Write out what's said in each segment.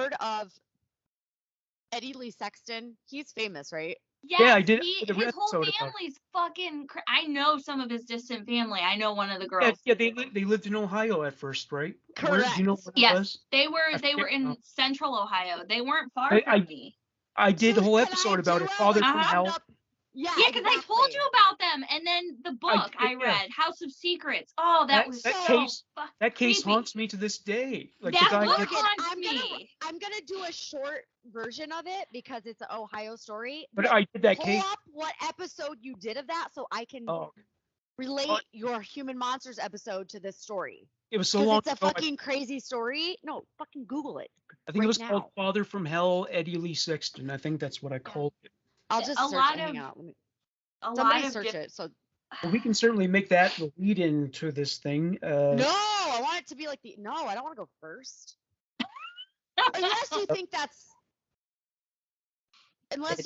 heard of Eddie Lee Sexton? He's famous, right? Yes, Yeah, I did. His whole family's fucking. I know some of his distant family. I know one of the girls. Yeah, they lived in Ohio at first, right? Correct. Do you know where it Yes, was? they were in Central Ohio. They weren't far from me. I did Dude, a whole can episode I about do it. a, Father like, from Hell. Yeah, Yeah, because I told you about them, and then the book I read, House of Secrets. Oh, that was that so That case creepy. haunts me to this day. Like That the guy book gets, haunts me. I'm gonna do a short version of it because it's an Ohio story. but I did that Pull case. up what episode you did of that so I can Oh, relate your Human Monsters episode to this story. it was so long It's a ago. fucking crazy story. No, fucking Google it. I think it was right called now. Father from Hell, Eddie Lee Sexton. I think that's what I called it. I'll just A search lot it. of- Hang out. A Somebody lot of search it. So Well, we can certainly make that the lead into this thing. no, I want it to be like no, I don't want to go first. Unless you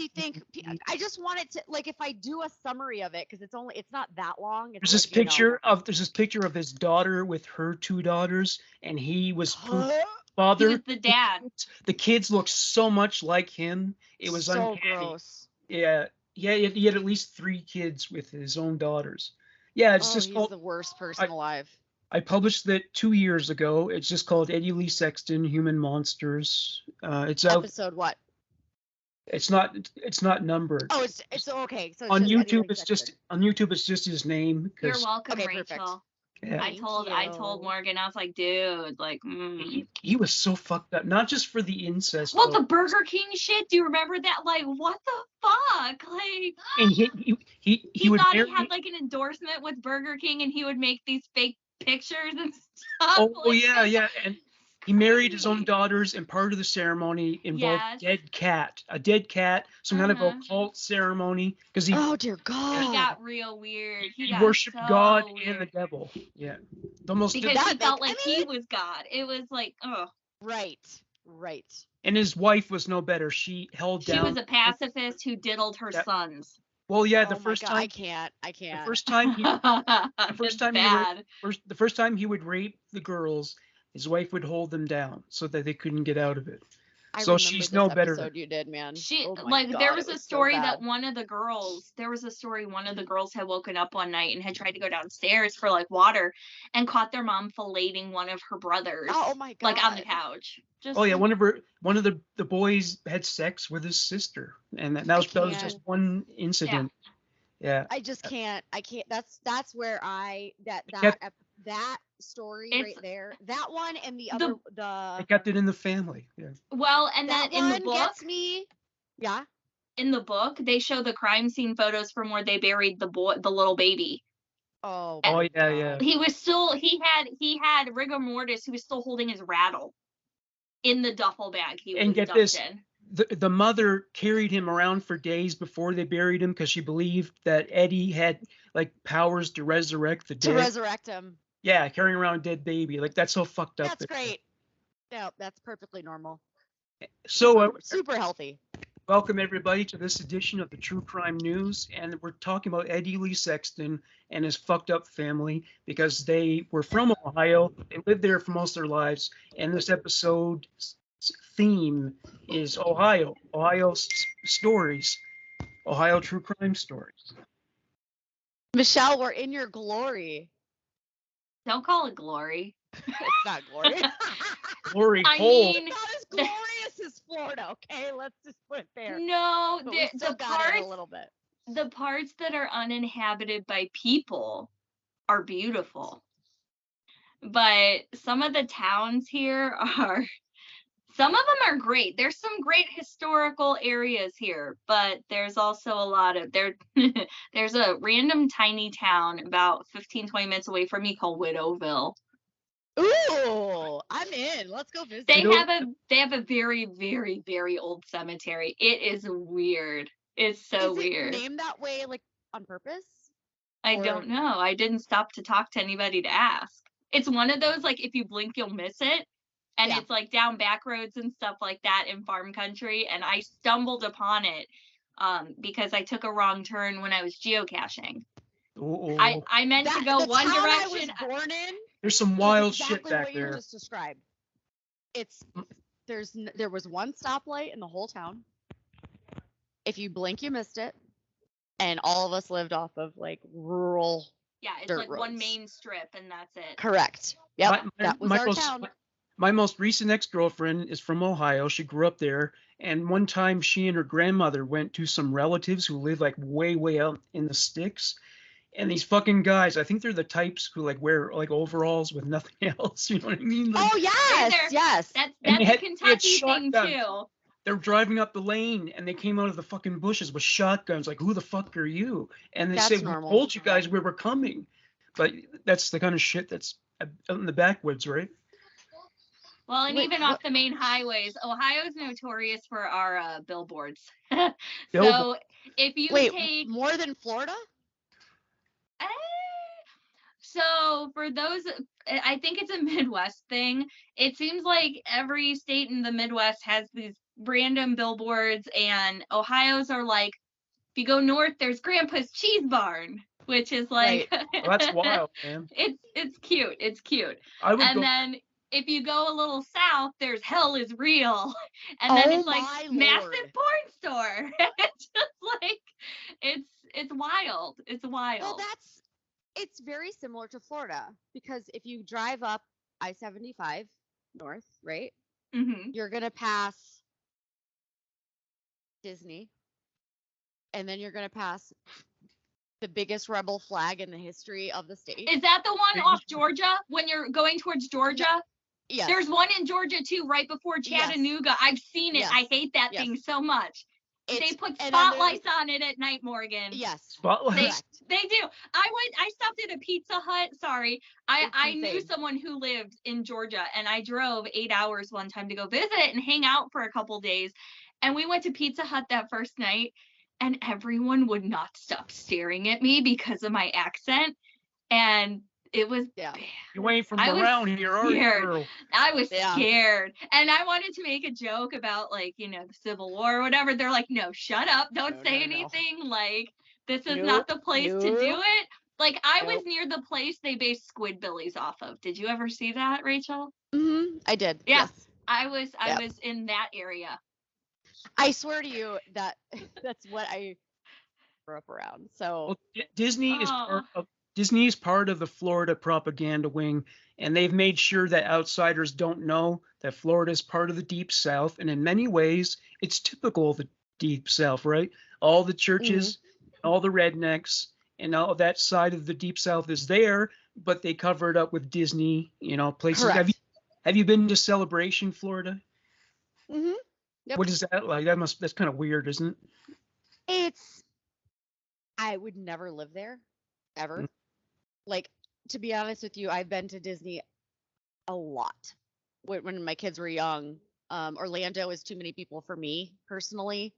think I just want it to, like, if I do a summary of it, because it's not that long. There's this picture of his daughter with her two daughters, and he was father. He was the dad. The kids look so much like him. It was so uncanny. gross. Yeah, he had at least 3 kids with his own daughters. Yeah, it's just he's called. the worst person alive. I published it 2 years ago. It's just called Eddie Lee Sexton, Human Monsters. It's out. Episode what? It's not numbered. Oh, it's okay. So on YouTube, it's just his name. You're welcome, okay, Rachel. Perfect. Yeah. I told Morgan, I was like, dude, like, he was so fucked up. Not just for the incest. Well, the Burger King shit. Do you remember that? Like, what the fuck? Like, and he would thought he had like an endorsement with Burger King, and he would make these fake pictures and stuff. Oh, like, yeah, and he married his own daughters, and part of the ceremony involved a dead cat, some kind of occult ceremony, because he. Oh dear God! He got real weird. He worshipped God weird. and the devil. Yeah, because he felt like he was God. It was like, oh. Right. And his wife was no better. She held down. She was a pacifist who diddled her sons. Well, yeah, the first time. I can't. The first time he would rape the girls, his wife would hold them down so that they couldn't get out of it. So she's no better. You did, man. There was a story that one of the girls had woken up one night and had tried to go downstairs for like water and caught their mom filleting one of her brothers. Oh my God. Like on the couch. One of the boys had sex with his sister, and that was just one incident. Yeah. I just can't. I can't. That's where that story right there, that one and the other, I kept it in the family. Yeah. Well, and then in the book, gets me. Yeah. In the book, they show the crime scene photos from where they buried the little baby. Oh yeah. He had rigor mortis. He was still holding his rattle in the duffel bag. The mother carried him around for days before they buried him because she believed that Eddie had like powers to resurrect the dead. To resurrect him. Yeah, carrying around a dead baby. Like, that's so fucked up. That's great. No, that's perfectly normal. So super healthy. Welcome everybody to this edition of the True Crime News, and we're talking about Eddie Lee Sexton and his fucked up family because they were from Ohio. They lived there for most of their lives, and this episode's theme is Ohio stories, Ohio true crime stories. Michelle, we're in your glory. Don't call it glory. It's not glory. Glory I hole. mean, not as glorious as Florida. Okay, let's just put it there. No, the parts a little bit. The parts that are uninhabited by people are beautiful, but some of the towns here are. Some of them are great. There's some great historical areas here, but there's also a lot of there's a random tiny town about 15-20 minutes away from me called Widowville. Ooh, I'm in. Let's go visit. They have a very, very, very old cemetery. It is weird. It's so weird. Named that way like on purpose? I don't know. I didn't stop to talk to anybody to ask. It's one of those like if you blink you'll miss it. And it's like down back roads and stuff like that in farm country. And I stumbled upon it because I took a wrong turn when I was geocaching. Ooh. I meant to go one direction. I was born in. There's some wild exactly shit back what there. You just described. It's There was one stoplight in the whole town. If you blink, you missed it. And all of us lived off of like rural. Yeah, it's dirt like one roads. main strip and that's it. Correct. Yep. That was our town. My most recent ex-girlfriend is from Ohio. She grew up there. And one time she and her grandmother went to some relatives who live like way out in the sticks. And these fucking guys, I think they're the types who like wear like overalls with nothing else. You know what I mean? Like, Oh yes, yes. That's they a had Kentucky thing shotguns. too. They're driving up the lane and they came out of the fucking bushes with shotguns. Like, who the fuck are you? And they That's say, normal. we told you guys we were coming. But that's the kind of shit that's out in the backwoods, right? Well, and Wait, even what- off the main highways, Ohio's notorious for our billboards. So Billboard. if you Wait, take more than Florida? Eh, so for those, I think it's a Midwest thing. It seems like every state in the Midwest has these random billboards, and Ohio's are like, if you go north, there's Grandpa's Cheese Barn, which is like, Well, that's wild, man. it's cute. It's cute. I would And go. then if you go a little south, there's Hell is Real, and then it's like my massive Lord. porn store. It's just like it's wild. It's wild. Well, it's very similar to Florida because if you drive up I-75 north, right? Mm-hmm. You're gonna pass Disney, and then you're gonna pass the biggest rebel flag in the history of the state. Is that the one off Georgia when you're going towards Georgia? Yes. There's one in Georgia too, right before Chattanooga. I've seen it. Yes. I hate that Yes. thing so much. They It's- put and then spotlights on it at night, Morgan. Yes. Spotlight. Correct. They do. I stopped at a Pizza Hut. Sorry. It's I knew insane. someone who lived in Georgia, and I drove 8 hours one time to go visit and hang out for a couple days. And we went to Pizza Hut that first night, and everyone would not stop staring at me because of my accent. And it was Yeah. bad. You ain't from I was around here, are you, scared. girl? I was Yeah. scared. And I wanted to make a joke about, like, you know, the Civil War or whatever. They're like, no, shut up. Don't No, say no, no. anything. Like, this is Nope, not the place to do nope. it. Like, I was Nope. near the place they based Squidbillies off of. Did you ever see that, Rachel? Mm-hmm. I did. Yeah. Yes. I was Yep. in that area. I swear to you that that's what I grew up around. So Well, Disney is Oh. Disney is part of the Florida propaganda wing, and they've made sure that outsiders don't know that Florida is part of the Deep South. And in many ways, it's typical of the Deep South, right? All the churches, all the rednecks, and all that side of the Deep South is there, but they cover it up with Disney, you know, places. Correct. Have you been to Celebration, Florida? Mm-hmm. Yep. What is that like? That's kind of weird, isn't it? I would never live there, ever. Mm. Like, to be honest with you, I've been to Disney a lot when my kids were young. Orlando is too many people for me personally.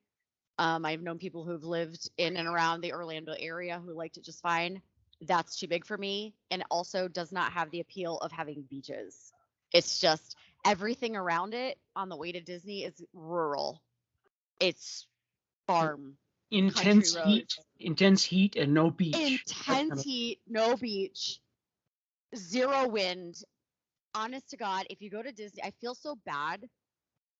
I've known people who've lived in and around the Orlando area who liked it just fine. That's too big for me, and it also does not have the appeal of having beaches. It's just everything around it on the way to Disney is rural. It's farm. Intense country heat, and no beach. Intense heat, no beach, zero wind. Honest to God, if you go to Disney, I feel so bad.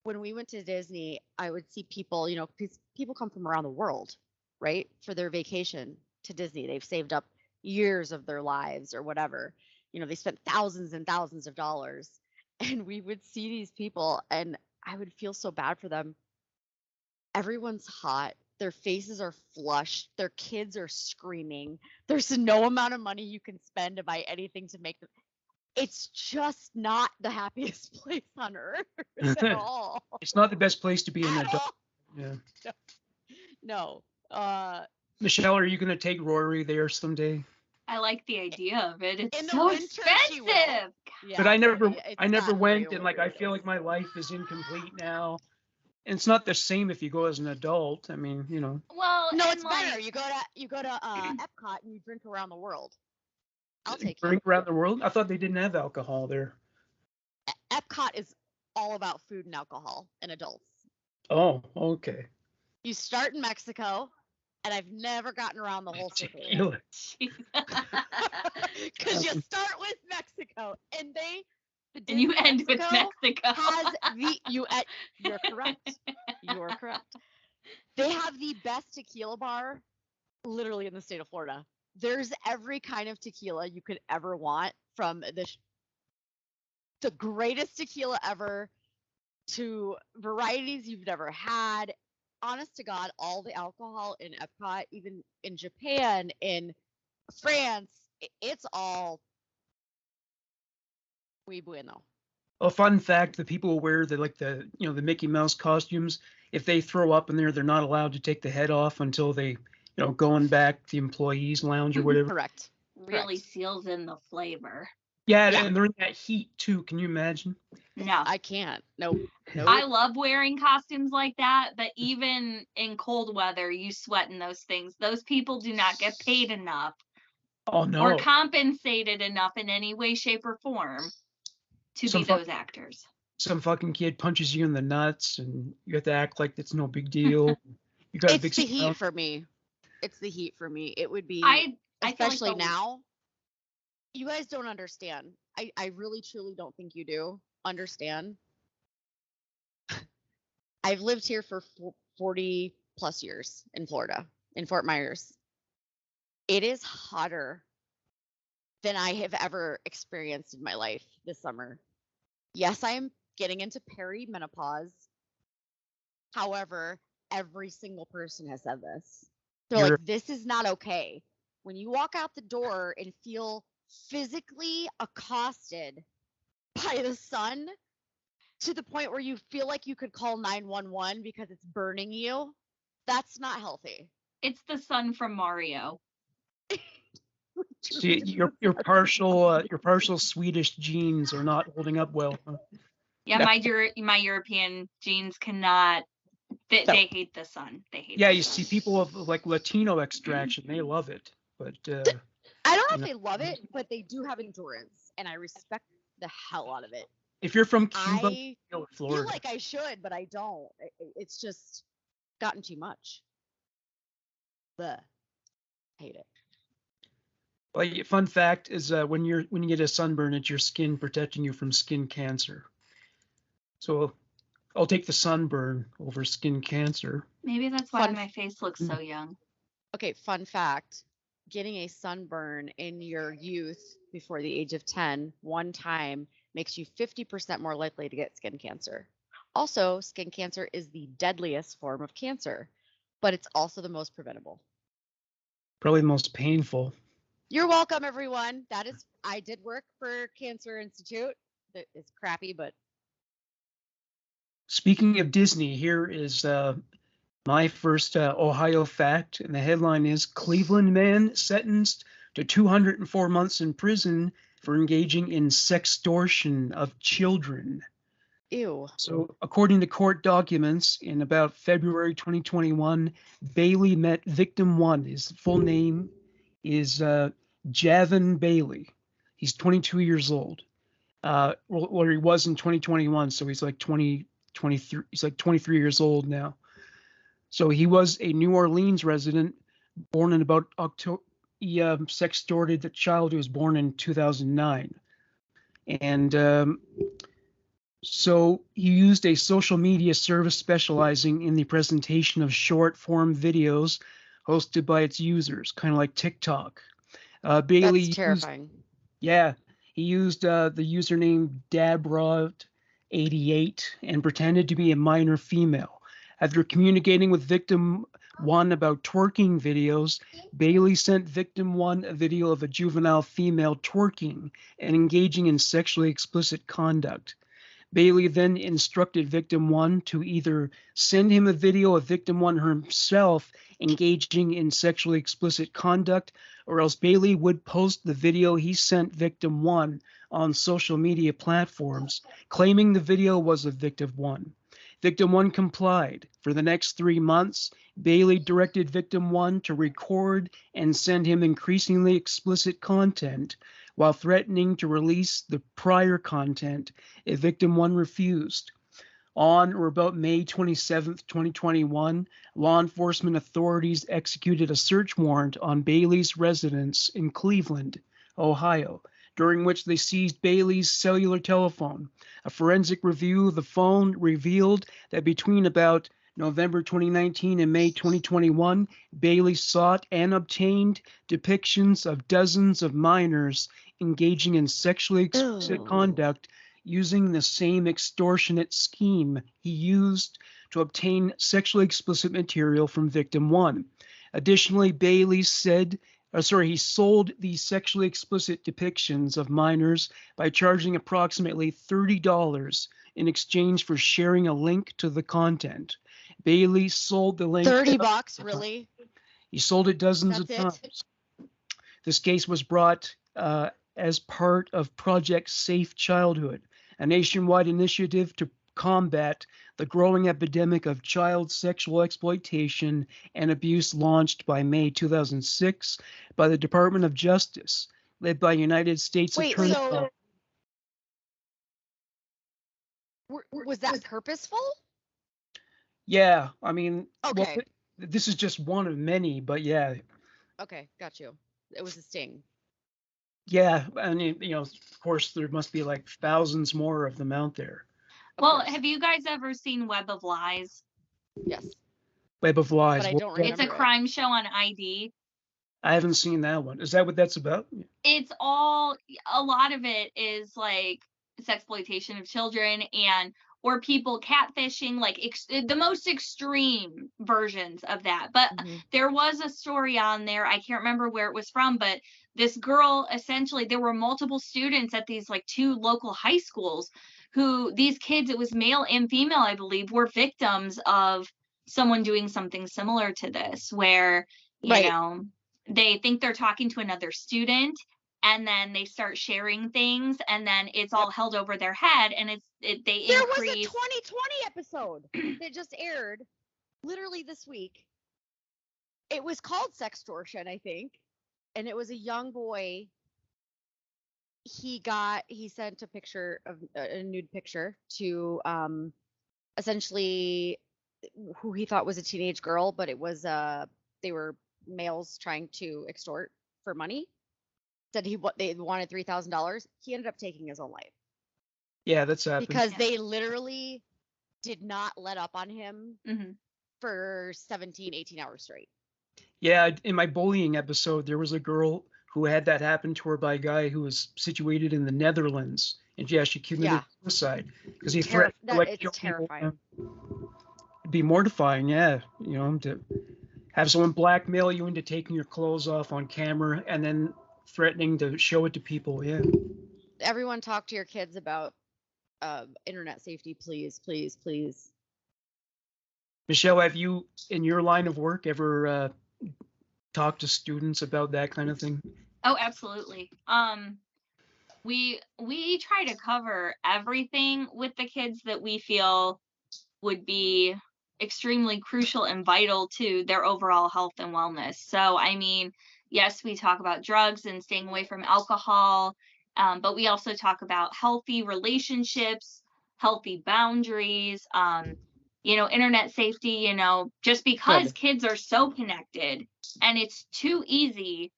When we went to Disney, I would see people, you know, people come from around the world, right, for their vacation to Disney. They've saved up years of their lives or whatever. You know, they spent thousands and thousands of dollars. And we would see these people, and I would feel so bad for them. Everyone's hot. Their faces are flushed. Their kids are screaming. There's no amount of money you can spend to buy anything to make them. It's just not the happiest place on earth at all. It's not the best place to be an At adult. all. Yeah. No. Michelle, are you going to take Rory there someday? I like the idea of it. It's In the so winter, she will. expensive. Yeah, But I never it's went, not real and like I weird. feel like my life is incomplete now. And it's not the same if you go as an adult. I mean, you know. Well, No, and it's like, better. You go to Epcot and you drink around the world. I'll take Drink around the world. I thought they didn't have alcohol there. Epcot is all about food and alcohol and adults. Oh, okay. You start in Mexico, and I've never gotten around the whole circle. Tequila. Because you start with Mexico, and And you end with Mexico. You're correct. You're correct. They have the best tequila bar literally in the state of Florida. There's every kind of tequila you could ever want, from the greatest tequila ever to varieties you've never had. Honest to God, all the alcohol in Epcot, even in Japan, in France, it's all muy bueno. A fun fact: the people who wear the Mickey Mouse costumes, if they throw up in there, they're not allowed to take the head off until they going back to the employees lounge or whatever. Correct. Really seals in the flavor. Yeah, and they're in that heat too. Can you imagine? No, I can't. Nope. I love wearing costumes like that, but even in cold weather, you sweat in those things. Those people do not get paid enough. Oh no. Or compensated enough in any way, shape, or form to be those actors. Some fucking kid punches you in the nuts, and you have to act like it's no big deal. You got it's the heat for me. It's the heat for me. It would be, especially like now. You guys don't understand. I really, truly don't think you do understand. I've lived here for 40 plus years in Florida, in Fort Myers. It is hotter than I have ever experienced in my life this summer. Yes, I am getting into perimenopause. However, every single person has said this. They're like, this is not okay. When you walk out the door and feel physically accosted by the sun to the point where you feel like you could call 911 because it's burning you, that's not healthy. It's the sun from Mario. See, your partial Swedish genes are not holding up well. Huh? Yeah, my European genes cannot. They hate the sun. They hate. Yeah, you see people of like Latino extraction, they love it, but I don't know if they love it, but they do have endurance, and I respect the hell out of it. If you're from Cuba, I feel like I should, but I don't. It's just gotten too much. Hate it. Well, fun fact is when you get a sunburn, it's your skin protecting you from skin cancer. So I'll take the sunburn over skin cancer. Maybe that's why my face looks so young. Okay, fun fact. Getting a sunburn in your youth before the age of 10 one time makes you 50% more likely to get skin cancer. Also, skin cancer is the deadliest form of cancer, but it's also the most preventable. Probably the most painful. You're welcome, everyone. I did work for Cancer Institute. It's crappy, but. Speaking of Disney, here is my first Ohio fact, and the headline is Cleveland man sentenced to 204 months in prison for engaging in sextortion of children. Ew. So according to court documents, in about February 2021, Bailey met victim one. His full name is Javon Bailey. He's 22 years old. Well, he was in 2021, so he's like 23. He's like 23 years old now. So he was a New Orleans resident, born in about October. He sextorted the child who was born in 2009. And so he used a social media service specializing in the presentation of short form videos hosted by its users, kind of like TikTok. Bailey. That's terrifying. He used the username Dabrod88 and pretended to be a minor female. After communicating with victim one about twerking videos, Bailey sent victim one a video of a juvenile female twerking and engaging in sexually explicit conduct. Bailey then instructed victim one to either send him a video of victim one herself engaging in sexually explicit conduct, or else Bailey would post the video he sent victim one on social media platforms, claiming the video was of victim one. Victim one complied. For the next 3 months, Bailey directed victim one to record and send him increasingly explicit content, while threatening to release the prior content if victim one refused. On or about May 27, 2021, law enforcement authorities executed a search warrant on Bailey's residence in Cleveland, Ohio, during which they seized Bailey's cellular telephone. A forensic review of the phone revealed that between about November 2019 and May 2021, Bailey sought and obtained depictions of dozens of minors engaging in sexually explicit conduct using the same extortionate scheme he used to obtain sexually explicit material from victim 1. Additionally, Bailey he sold these sexually explicit depictions of minors by charging approximately $30 in exchange for sharing a link to the content. Bailey sold the link. $30, really? He sold it dozens of times. This case was brought as part of Project Safe Childhood, a nationwide initiative to combat the growing epidemic of child sexual exploitation and abuse launched by May 2006 by the Department of Justice, led by United States Attorney. So was that purposeful? Yeah, I mean, okay. Well, this is just one of many, but yeah. Okay, got you. It was a sting. Yeah, and of course, there must be like thousands more of them out there. Well, have you guys ever seen Web of Lies? Yes. Web of Lies. But I don't remember. It's a crime show on ID. I haven't seen that one. Is that what that's about? It's a lot of it is like sexploitation of children or people catfishing, like the most extreme versions of that. But there was a story on there, I can't remember where it was from, but this girl, essentially, there were multiple students at these like 2 local high schools who these kids, it was male and female, I believe, were victims of someone doing something similar to this, where, you know, they think they're talking to another student, and then they start sharing things, and then it's all held over their head, and there was a 2020 episode that just aired literally this week. It was called Sextortion, I think, and it was a young boy. He sent a picture of a nude picture to essentially who he thought was a teenage girl, but it was they were males trying to extort for money. Said they wanted $3,000. He ended up taking his own life. Yeah, that's happened. Because they literally did not let up on him for 17, 18 hours straight. Yeah, in my bullying episode, there was a girl who had that happen to her by a guy who was situated in the Netherlands, and she committed suicide because he threatened to kill terrifying. People. It'd be mortifying, yeah, to have someone blackmail you into taking your clothes off on camera and then threatening to show it to people. Yeah. Everyone talk to your kids about internet safety, please, please, please. Michelle, have you, in your line of work, ever talked to students about that kind of thing? Oh, absolutely. We try to cover everything with the kids that we feel would be extremely crucial and vital to their overall health and wellness. So, I mean, yes, we talk about drugs and staying away from alcohol, but we also talk about healthy relationships, healthy boundaries, internet safety, just because kids are so connected and it's too easy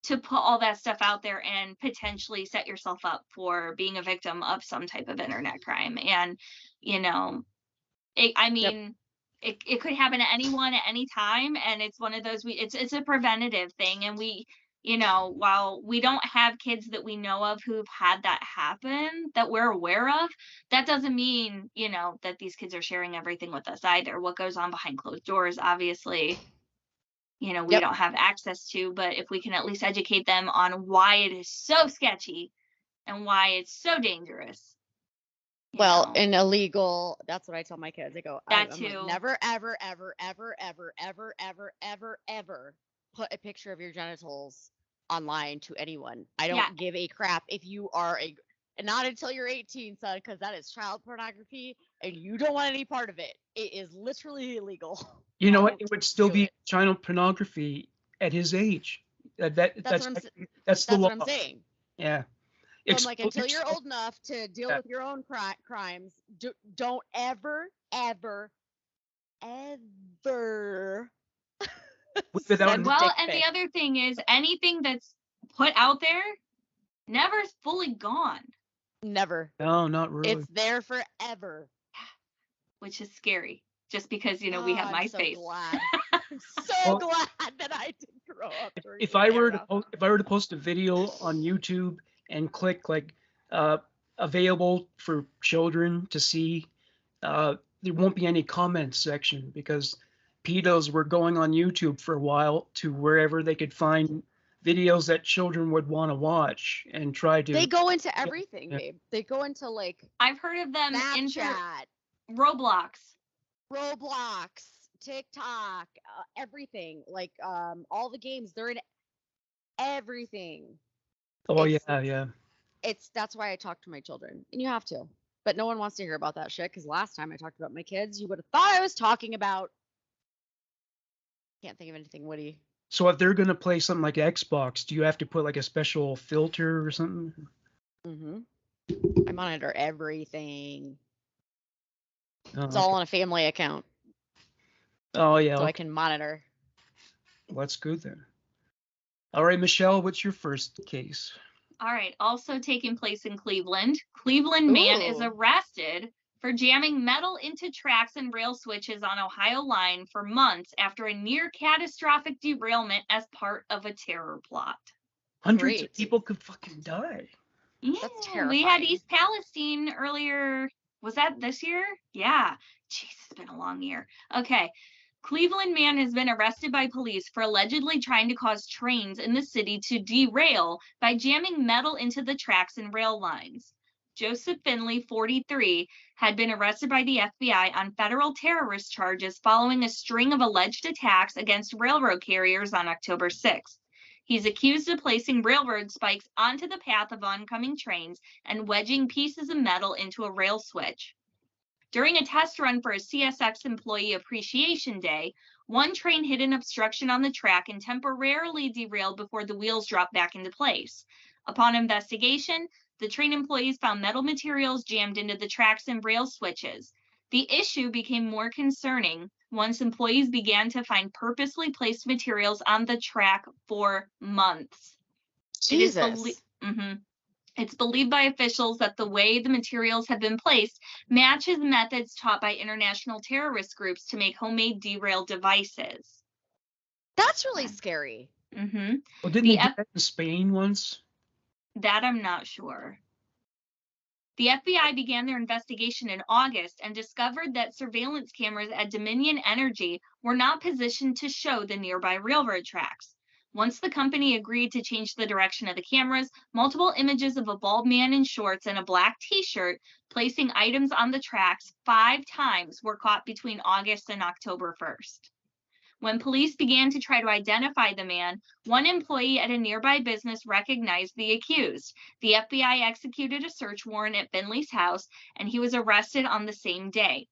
to put all that stuff out there and potentially set yourself up for being a victim of some type of internet crime. And, it could happen to anyone at any time. And it's one of those, it's a preventative thing. And we, while we don't have kids that we know of who've had that happen that we're aware of, that doesn't mean, that these kids are sharing everything with us either. What goes on behind closed doors, obviously, we don't have access to, but if we can at least educate them on why it is so sketchy and why it's so dangerous. And illegal, that's what I tell my kids. I go, I'm like, never, ever, ever, ever, ever, ever, ever, ever, ever put a picture of your genitals online to anyone. I don't give a crap if you are and not until you're 18, son, because that is child pornography and you don't want any part of it. It is literally illegal. You know what? It would still be child pornography at his age. That's what I'm saying. Yeah. So I'm like, until you're old enough to deal with your own crimes, don't ever, ever, ever. And the other thing is, anything that's put out there never fully gone, Never. No, not really. It's there forever. which is scary. Just because, we Oh, have I'm so MySpace. glad. I'm so Well, glad that I didn't grow up during if the I were era. to post a video on YouTube and click like available for children to see, there won't be any comment section because pedos were going on YouTube for a while to wherever they could find videos that children would want to watch and try to. They go into everything, Yeah. babe. They go into like I've heard of them into Snapchat, Roblox. Roblox, TikTok, everything. Like all the games, they're in everything. Oh It's- yeah. That's why I talk to my children, and you have to. But no one wants to hear about that shit because last time I talked about my kids, you would have thought I was talking about. Can't think of anything witty. So if they're gonna play something like Xbox, do you have to put like a special filter or something? Mm-hmm. I monitor everything. Oh, It's all on a family account, oh yeah. so I Okay. can monitor. Well, that's good then. All right, Michelle, what's your first case? All right, also taking place in Cleveland. Cleveland man is Ooh. arrested for jamming metal into tracks and rail switches on Ohio line for months after a near catastrophic derailment as part of a terror plot. Hundreds of Great. people could fucking die. Yeah, That's we had terrifying. East Palestine earlier. Was that this year? Yeah. Jeez, it's been a long year. Okay. Cleveland man has been arrested by police for allegedly trying to cause trains in the city to derail by jamming metal into the tracks and rail lines. Joseph Finley, 43, had been arrested by the FBI on federal terrorist charges following a string of alleged attacks against railroad carriers on October 6th. He's accused of placing railroad spikes onto the path of oncoming trains and wedging pieces of metal into a rail switch. During a test run for a CSX Employee Appreciation Day, one train hit an obstruction on the track and temporarily derailed before the wheels dropped back into place. Upon investigation, the train employees found metal materials jammed into the tracks and rail switches. The issue became more concerning once employees began to find purposely placed materials on the track for months. Jesus. It's believed by officials that the way the materials have been placed matches methods taught by international terrorist groups to make homemade derail devices. That's really scary. Well, didn't they The do that in Spain once? That I'm not sure. The FBI began their investigation in August and discovered that surveillance cameras at Dominion Energy were not positioned to show the nearby railroad tracks. Once the company agreed to change the direction of the cameras, multiple images of a bald man in shorts and a black t-shirt placing items on the tracks 5 times were caught between August and October 1st. When police began to try to identify the man, one employee at a nearby business recognized the accused. The FBI executed a search warrant at Finley's house, and he was arrested on the same day.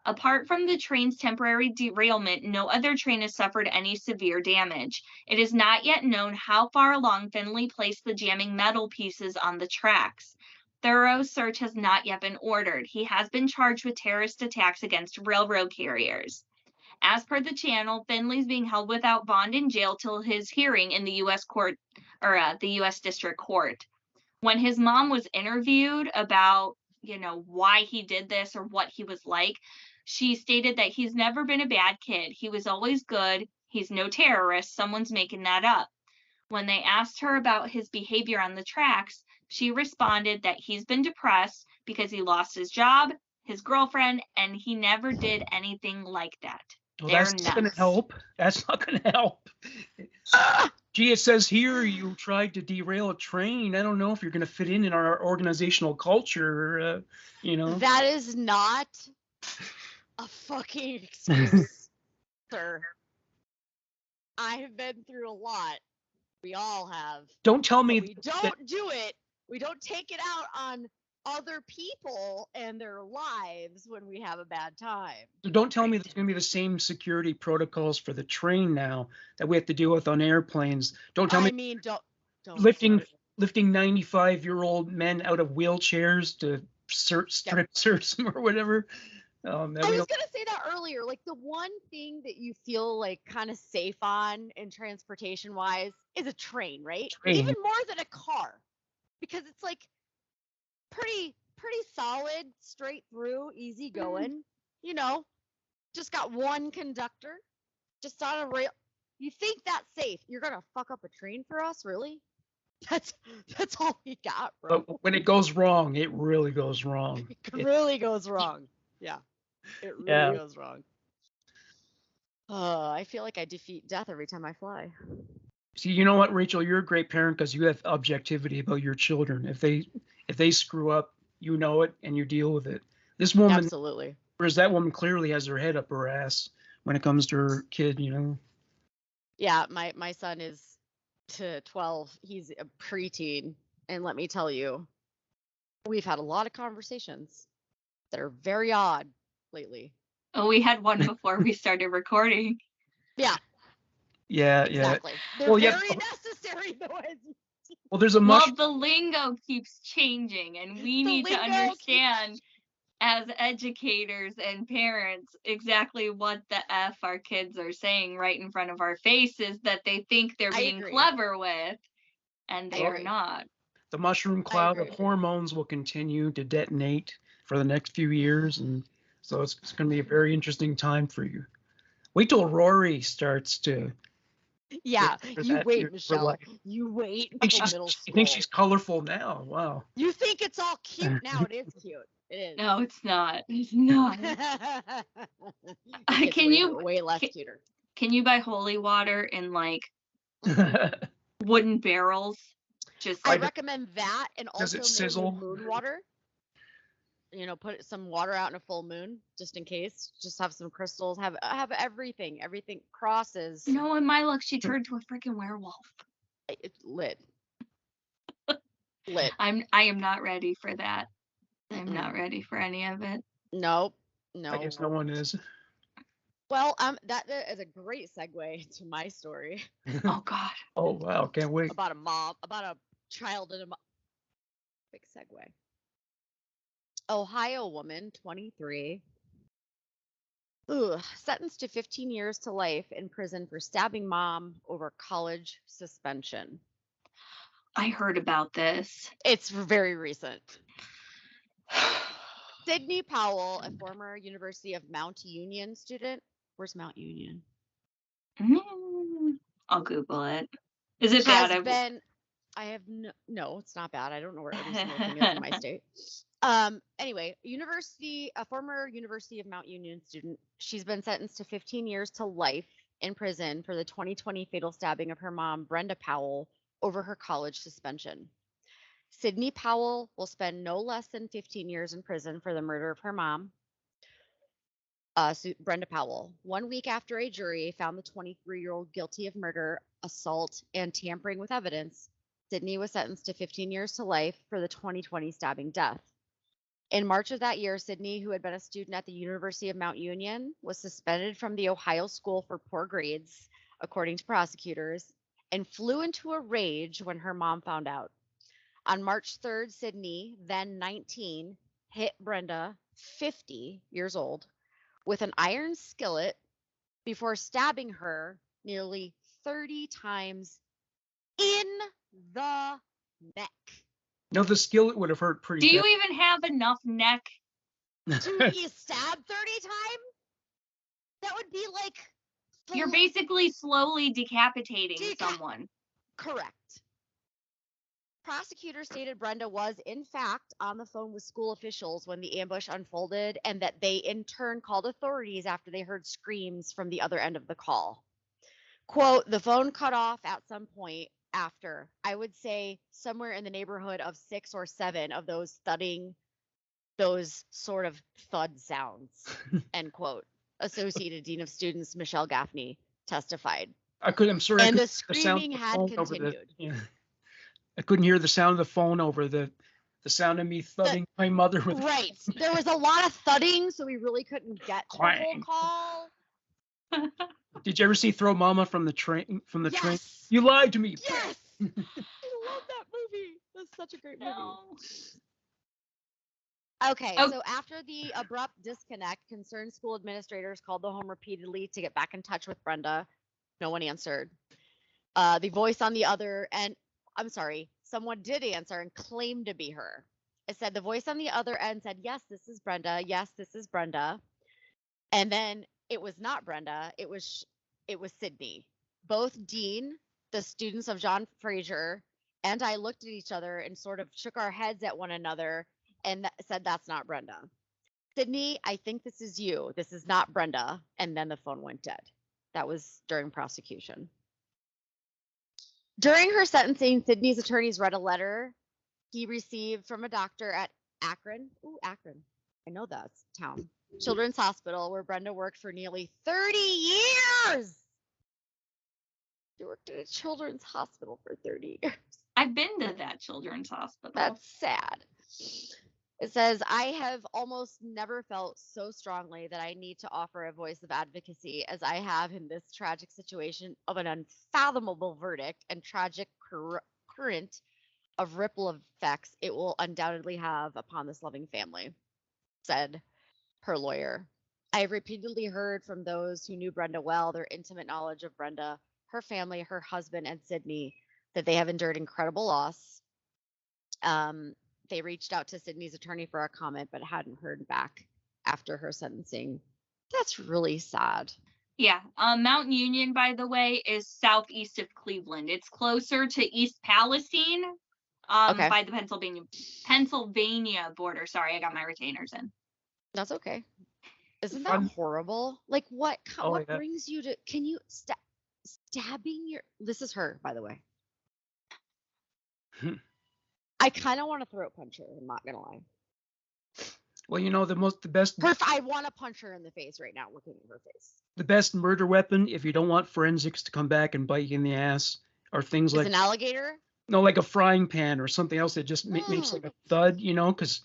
Apart from the train's temporary derailment, no other train has suffered any severe damage. It is not yet known how far along Finley placed the jamming metal pieces on the tracks. Thorough search has not yet been ordered. He has been charged with terrorist attacks against railroad carriers. As per the channel, Finley's being held without bond in jail till his hearing in the U.S. court or the U.S. District Court. When his mom was interviewed about, why he did this or what he was like, she stated that he's never been a bad kid. He was always good. He's no terrorist. Someone's making that up. When they asked her about his behavior on the tracks, she responded that he's been depressed because he lost his job, his girlfriend, and he never did anything like that. Well, They're that's not going to nuts. help. That's not going to help. Gee, it says here you tried to derail a train. I don't know if you're going to fit in our organizational culture, That is not a fucking excuse, sir. I have been through a lot. We all have. Don't tell But me we don't do it. We don't take it out on other people and their lives when we have a bad time. Don't tell me there's going to be the same security protocols for the train now that we have to deal with on airplanes. Don't tell me Don't lifting start. 95-year-old men out of wheelchairs to strip search them or whatever. I was gonna say that earlier. Like the one thing that you feel like kind of safe on in transportation wise is a train, right? Train. Even more than a car. because it's like pretty solid, straight through, easy going. You know, just got one conductor, just on a rail. You think that's safe? You're gonna fuck up a train for us, really? That's all we got, bro. But when it goes wrong, it really goes wrong. It really goes wrong. Yeah, it really Yeah. goes wrong. I feel like I defeat death every time I fly. See, you know what, Rachel? You're a great parent because you have objectivity about your children. If they screw up, you know it and you deal with it. This woman, Absolutely. whereas that woman clearly has her head up her ass when it comes to her kid, you know. Yeah, my son is to 12. He's a preteen, and let me tell you, we've had a lot of conversations that are very odd lately. Oh, we had one before we started recording. Yeah, Yeah, exactly. They're Well, yeah. very necessary, though. Well, there's a Well, mush. the lingo keeps changing, and we The need to lingo understand as educators and parents exactly what the F our kids are saying right in front of our faces that they think they're I being agree. clever with, and I they are agree. not. The mushroom cloud of agree. hormones will continue to detonate for the next few years, and so it's going to be a very interesting time for you. Wait till Rory starts to. Yeah, for you that wait, year for Michelle. life. You wait I think until she's, middle I school. think she's colorful now. Wow. You think it's all cute now? It is cute. It is. No, it's not. It's not. It gets Can you- way less cuter? Can you buy holy water in like wooden barrels? Just I Like- recommend that, and Does also it maybe sizzle? moon water. You know, put some water out in a full moon, just in case. Just have some crystals. Have everything. Everything crosses. no, in my luck, she turned to a freaking werewolf. It's lit. Lit. I am not ready for that. I'm not ready for any of it. Nope. No. I guess no one is. Well, that is a great segue to my story Oh God. Oh wow, can't wait. about a child and a mom. Big segue. Ohio woman, 23, sentenced to 15 years to life in prison for stabbing mom over college suspension. I heard about this. It's very recent. Sydney Powell, a former University of Mount Union student. Where's Mount Union? I'll Google it. Is it bad? I have no, it's not bad. I don't know where every single thing is in my state. Anyway, a former University of Mount Union student. She's been sentenced to 15 years to life in prison for the 2020 fatal stabbing of her mom, Brenda Powell, over her college suspension. Sydney Powell will spend no less than 15 years in prison for the murder of her mom, Brenda Powell. 1 week after a jury found the 23-year-old guilty of murder, assault, and tampering with evidence, Sydney was sentenced to 15 years to life for the 2020 stabbing death. In March of that year, Sydney, who had been a student at the University of Mount Union, was suspended from the Ohio School for Poor Grades, according to prosecutors, and flew into a rage when her mom found out. On March 3rd, Sydney, then 19, hit Brenda, 50 years old, with an iron skillet before stabbing her nearly 30 times in the neck. No, the skillet would have hurt pretty Do you bad. even have enough neck? To be stabbed 30 times? That would be like... You're basically slowly decapitating someone. Correct. Prosecutors stated Brenda was, in fact, on the phone with school officials when the ambush unfolded, and that they, in turn, called authorities after they heard screams from the other end of the call. Quote, the phone cut off at some point after, I would say, somewhere in the neighborhood of 6 or 7 of those thudding, those sort of thud sounds, end quote. Associated Dean of Students Michelle Gaffney testified. I'm sorry. And the screaming had continued. I couldn't hear the sound of the phone over the sound of me thudding my mother with. Right. There was a lot of thudding, so we really couldn't get the whole call. Did you ever see Throw Mama from the train? Train? Yes. You lied to me. Yes. I love that movie. That's such a great movie. Okay, so after the abrupt disconnect, concerned school administrators called the home repeatedly to get back in touch with Brenda. No one answered. The voice on the other end, someone did answer and claimed to be her. It said the voice on the other end said, "Yes, this is Brenda. Yes, this is Brenda." And then it was not Brenda. It was Sydney. Both Dean, the students of John Fraser, and I looked at each other and sort of shook our heads at one another and said, "That's not Brenda." "Sydney, I think this is you. This is not Brenda." And then the phone went dead. That was during prosecution. During her sentencing, Sydney's attorneys read a letter he received from a doctor at Akron. Ooh, Akron. I know that's a town. Children's Hospital, where Brenda worked for nearly 30 years. She worked at a children's hospital for 30 years. I've been to that children's hospital. That's sad. It says, "I have almost never felt so strongly that I need to offer a voice of advocacy as I have in this tragic situation of an unfathomable verdict and tragic current of ripple effects it will undoubtedly have upon this loving family," said her lawyer. "I have repeatedly heard from those who knew Brenda well, their intimate knowledge of Brenda, her family, her husband, and Sydney, that they have endured incredible loss." They reached out to Sydney's attorney for a comment, but hadn't heard back after her sentencing. That's really sad. Yeah. Mount Union, by the way, is southeast of Cleveland. It's closer to East Palestine, Okay. by the Pennsylvania border. Sorry, I got my retainers in. That's okay. Isn't that horrible? Like, what yeah. brings you to, can you, stabbing your, this is her, by the way. I kind of want to throat punch her, I'm not going to lie. Well, you know, the best. I want to punch her in the face right now, looking at her face. The best murder weapon, if you don't want forensics to come back and bite you in the ass, are things like an alligator? No, like a frying pan or something else that just makes like a thud, you know, because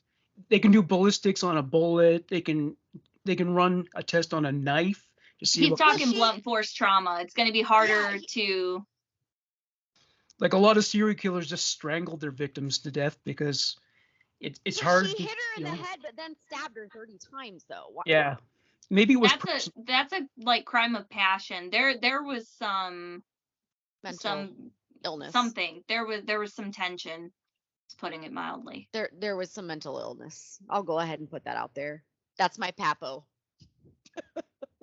they can do ballistics on a bullet. They can run a test on a knife to see. He's talking blunt force trauma. It's going to be harder to. Like a lot of serial killers just strangled their victims to death because it's hard. She hit her in the head, but then stabbed her 30 times, though. Yeah, maybe it was. That's a like crime of passion. There was some illness. Something. There was some tension. Putting it mildly. There was some mental illness. I'll go ahead and put that out there. That's my papo.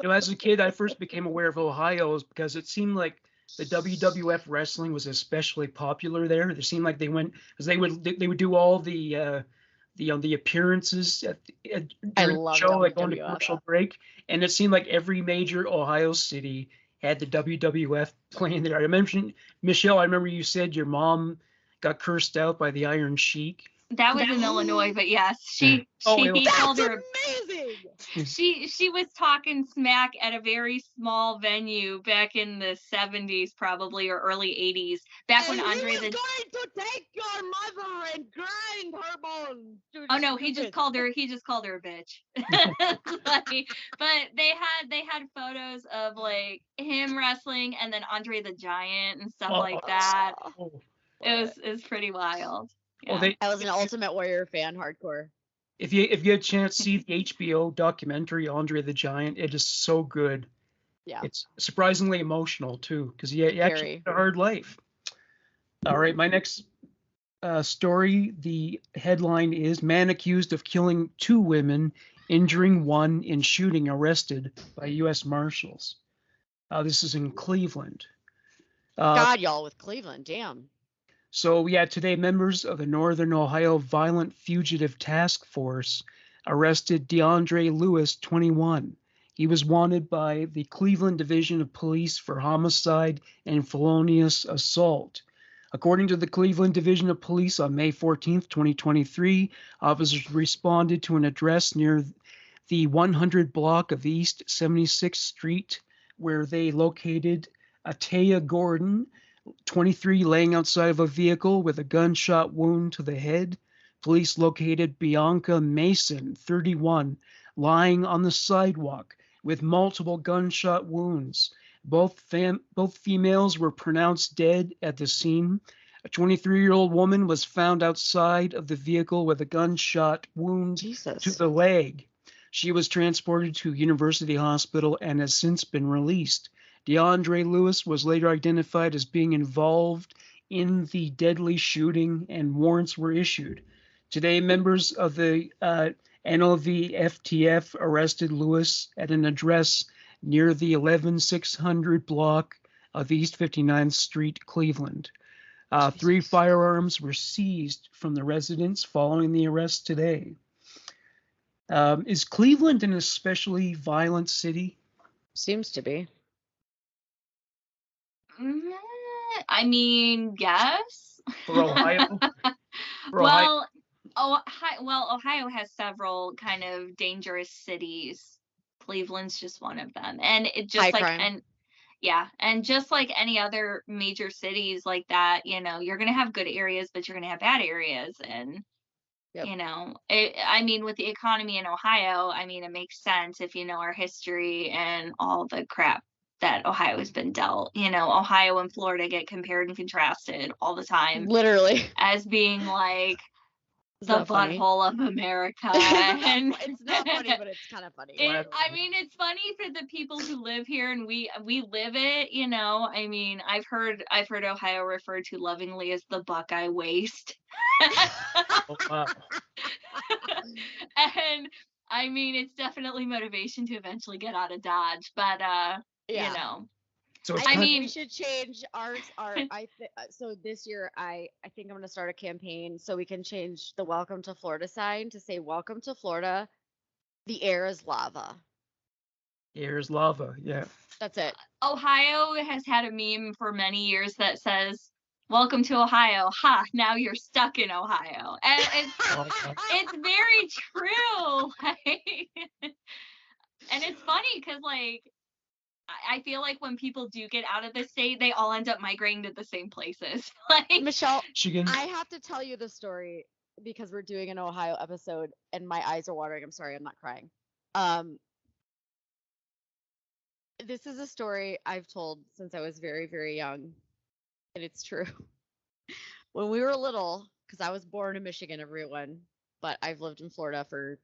You know, as a kid, I first became aware of Ohio because it seemed like the WWF wrestling was especially popular there. It seemed like they went because they would do all the appearances during the show, like on the commercial break, and it seemed like every major Ohio city had the WWF playing there. I mentioned Michelle. I remember you said your mom got cursed out by the Iron Sheik. That was in Illinois, but yes, he called her amazing. She was talking smack at a very small venue back in the 70s, probably, or early 80s. Back when Andre the going to take your mother and grind her bones. Oh no, he just called her a bitch. But they had photos of like him wrestling and then Andre the Giant and stuff like that. It was pretty wild. Yeah. Well, I was an Ultimate Warrior fan, hardcore. If you get a chance to see the HBO documentary Andre the Giant, it is so good. Yeah. It's surprisingly emotional too, because he actually had a hard life. All right, my next story. The headline is "Man accused of killing 2 women, injuring 1 in shooting arrested by U.S. Marshals." This is in Cleveland. God, y'all with Cleveland, damn. So, today members of the Northern Ohio Violent Fugitive Task Force arrested DeAndre Lewis, 21. He was wanted by the Cleveland Division of Police for homicide and felonious assault. According to the Cleveland Division of Police, on May 14th, 2023, officers responded to an address near the 100 block of East 76th Street, where they located Ataya Gordon, 23, laying outside of a vehicle with a gunshot wound to the head. Police located Bianca Mason, 31, lying on the sidewalk with multiple gunshot wounds. Both females were pronounced dead at the scene. A 23-year-old woman was found outside of the vehicle with a gunshot wound to the leg. She was transported to University Hospital and has since been released. DeAndre Lewis was later identified as being involved in the deadly shooting, and warrants were issued. Today, members of the NOVFTF arrested Lewis at an address near the 11600 block of East 59th Street, Cleveland. 3 firearms were seized from the residence following the arrest today. Is Cleveland an especially violent city? Seems to be. I mean, yes. For Ohio? Well, Ohio has several kind of dangerous cities. Cleveland's just one of them. And it just High like, crime. and yeah, and just like any other major cities like that, you know, you're going to have good areas, but you're going to have bad areas. And, Yep. you know, I mean, with the economy in Ohio, I mean, it makes sense if you know our history and all the crap that Ohio has been dealt. You know, Ohio and Florida get compared and contrasted all the time Literally. as being like It's the not funny. butthole of America. It's not funny, but it's kind of funny. I mean, it's funny for the people who live here, and we live it. You know, I mean, I've heard Ohio referred to lovingly as the Buckeye Waste. Oh, wow. And I mean, it's definitely motivation to eventually get out of Dodge, but you know. So I mean, we mean- should change ours. So this year, I think I'm going to start a campaign so we can change the "Welcome to Florida" sign to say "Welcome to Florida. The air is lava." here's lava. Yeah. That's it. Ohio has had a meme for many years that says, "Welcome to Ohio. Ha, now you're stuck in Ohio." And it's very true. Like, and it's funny because, like, I feel like when people do get out of the state, they all end up migrating to the same places. Like, Michelle, Michigan. I have to tell you the story because we're doing an Ohio episode and my eyes are watering. I'm sorry, I'm not crying. This is a story I've told since I was very, very young, and it's true. When we were little, because I was born in Michigan, everyone, but I've lived in Florida for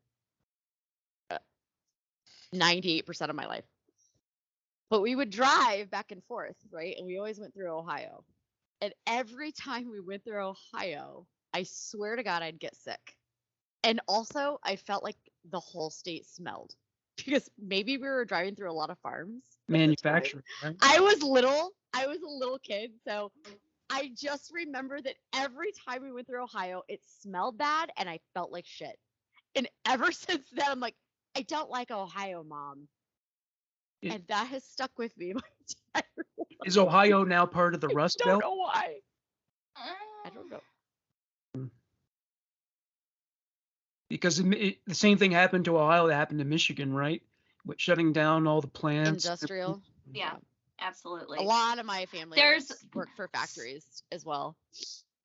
98% of my life. But we would drive back and forth, right? And we always went through Ohio. And every time we went through Ohio, I swear to God, I'd get sick. And also, I felt like the whole state smelled because maybe we were driving through a lot of farms. Manufacturing, right? I was a little kid, so I just remember that every time we went through Ohio, it smelled bad and I felt like shit. And ever since then, I'm like, I don't like Ohio, Mom. And that has stuck with me my entire life. Is Ohio now part of the Rust I don't Belt? know why. I don't know. Because the same thing happened to Ohio that happened to Michigan, right? With shutting down all the plants. Industrial. yeah, absolutely. A lot of my family worked for factories as well.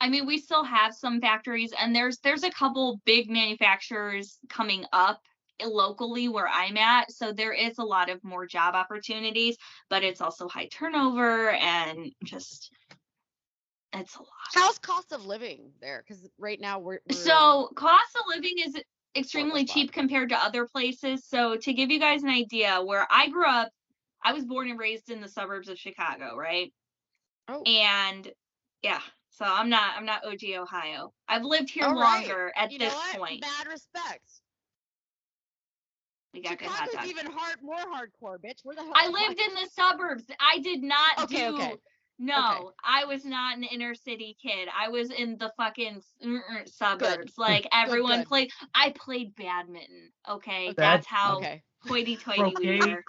I mean, we still have some factories, and there's a couple big manufacturers coming up locally where I'm at, so there is a lot of more job opportunities, but it's also high turnover and just it's a lot. How's cost of living there? Because right now we're So cost of living is extremely Florida spot. cheap compared to other places. So to give you guys an idea, where I grew up, I was born and raised in the suburbs of Chicago, right? Oh. And yeah, so I'm not OG Ohio. I've lived here All right. longer at You this know what? point. Mad respect. We got good hot Chicago's dogs. even more hardcore, bitch. Where the hell? I lived in the suburbs. I did not Okay, do. okay. No, Okay. I was not an inner city kid. I was in the fucking suburbs. Like everyone good. played. I played badminton. Okay, Okay. that's how Okay. hoity-toity we Croquet. were.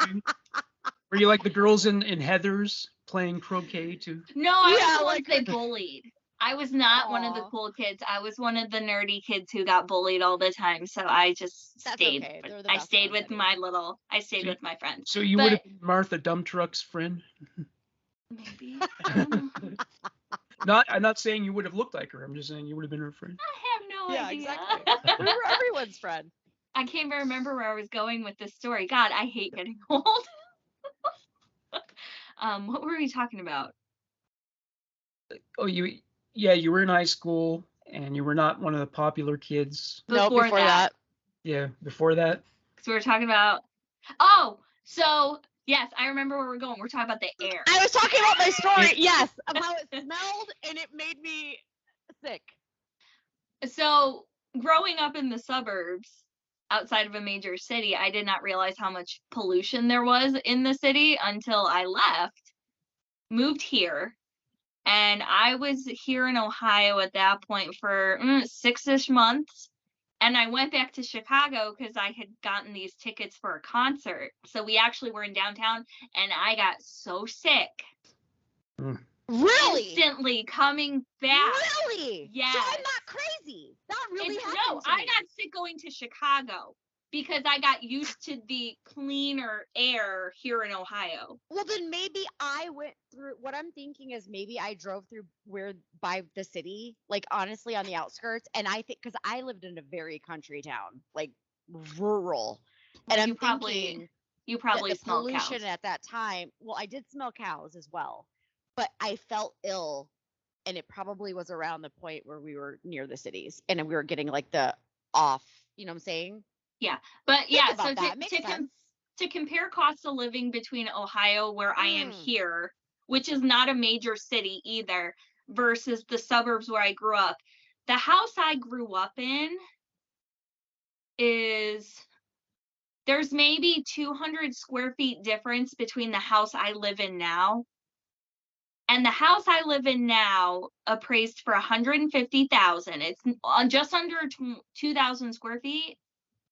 Were you like the girls in Heathers playing croquet too? No, I was Yeah, the ones like- they bullied. I was not one of the Aw. cool kids. I was one of the nerdy kids who got bullied all the time. So I just That's stayed. okay. They're the I best stayed ones with anyway. I stayed So with my friends. So you But- would have been Martha Dumptruck's friend? Maybe. I don't know. I'm not saying you would have looked like her. I'm just saying you would have been her friend. I have no Yeah, idea. exactly. We were everyone's friend. I can't even remember where I was going with this story. God, I hate getting old. What were we talking about? Oh, you were in high school and you were not one of the popular kids. No, before that. Yeah, before that. Because we were talking about. Oh, so Yes, I remember where we're going. We're talking about the air. I was talking about my story, yes, of how it smelled and it made me sick. So, growing up in the suburbs outside of a major city, I did not realize how much pollution there was in the city until I left, moved here, and I was here in Ohio at that point for 6-ish months. And I went back to Chicago because I had gotten these tickets for a concert. So we actually were in downtown, and I got so sick. Really? Instantly coming back. Really? Yes. So I'm not crazy. That really happened No, to I me. got sick going to Chicago because I got used to the cleaner air here in Ohio. Well, then maybe I went through, what I'm thinking is maybe I drove through by the city, like honestly on the outskirts. And I think, because I lived in a very country town, like rural. And I'm thinking you probably the smelled pollution cows. at that time. Well, I did smell cows as well, but I felt ill. And it probably was around the point where we were near the cities and we were getting like the off, you know what I'm saying? Yeah. But Think yeah, about so that. Makes sense. to compare cost of living between Ohio, where I am here, which is not a major city either, versus the suburbs where I grew up. The house I grew up in there's maybe 200 square feet difference between the house I live in now. And the house I live in now appraised for $150,000. It's just under 2,000 square feet.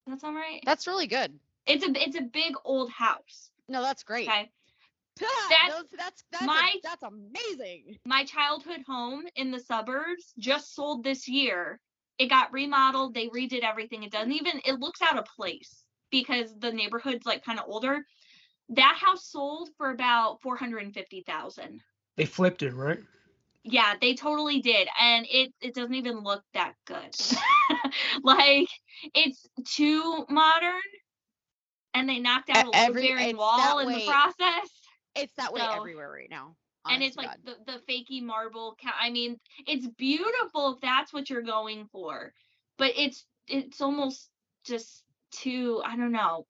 Does that sound right? That's really good. It's a big old house. No, that's great. Okay. That's amazing. My childhood home in the suburbs just sold this year. It got remodeled. They redid everything. It looks out of place because the neighborhood's like kind of older. That house sold for about $450,000. They flipped it, right? Yeah, they totally did. And it doesn't even look that good. Like, it's too modern. And they knocked out a load-bearing wall in the process. It's that way everywhere right now. And it's like the fakey marble. I mean, it's beautiful if that's what you're going for. But it's almost just too, I don't know.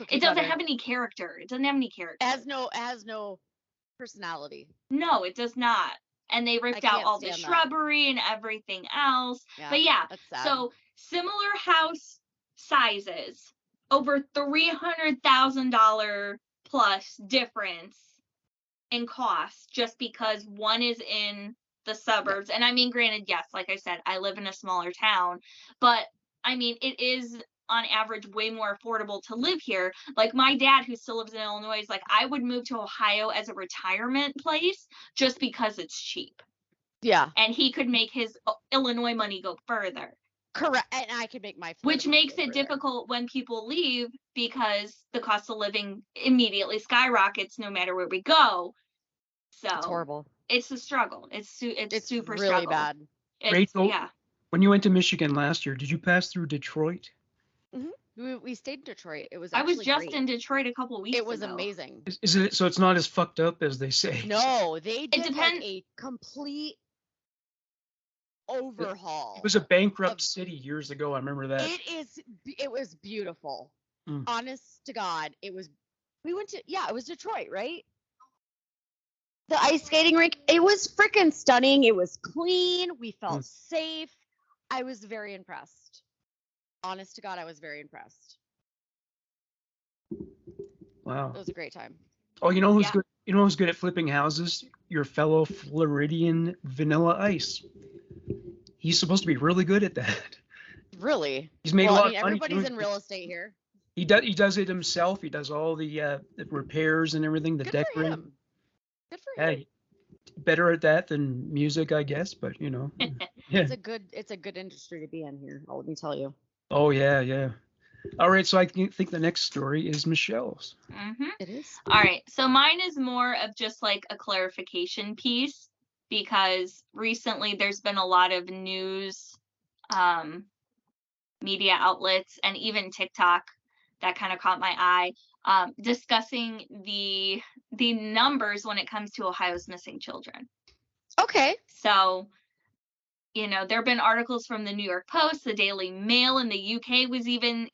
It doesn't have any character. It doesn't have any character. It has no personality. No, it does not. And they ripped out all the shrubbery and everything else. Yeah, but yeah, so similar house sizes, over $300,000 plus difference in cost just because one is in the suburbs. And I mean, granted, yes, like I said, I live in a smaller town, but I mean, it is on average way more affordable to live here. Like my dad, who still lives in Illinois, is like, I would move to Ohio as a retirement place just because it's cheap. Yeah. And he could make his Illinois money go further. Correct. And I could make my which makes it difficult when people leave because the cost of living immediately skyrockets no matter where we go. So it's horrible. It's a struggle. It's super really struggle. Bad. Rachel, when you went to Michigan last year, did you pass through Detroit? Mm-hmm. We stayed in Detroit. It was. I was just great. in Detroit a couple weeks ago. It was amazing. Is it so? It's not as fucked up as they say. No, they did like a complete overhaul. It was a bankrupt city years ago. I remember that. It was beautiful. Honest to God, it was. We went to it was Detroit, right? The ice skating rink. It was freaking stunning. It was clean. We felt safe. I was very impressed. Honest to God, I was very impressed. Wow. It was a great time. Oh, you know who's good? You know who's good at flipping houses? Your fellow Floridian Vanilla Ice. He's supposed to be really good at that. Really? He's made a lot of money. Everybody's in real estate here. He does it himself. He does all the repairs and everything, the decorating. Good for him. Better at that than music, I guess, but you know. It's a good industry to be in here, let me tell you. Oh yeah. All right, so I think the next story is Michelle's. Mm-hmm. It is. All right, so mine is more of just like a clarification piece because recently there's been a lot of news, media outlets, and even TikTok that kind of caught my eye, discussing the numbers when it comes to Ohio's missing children. Okay. So there have been articles from the New York Post, the Daily Mail in the UK was even,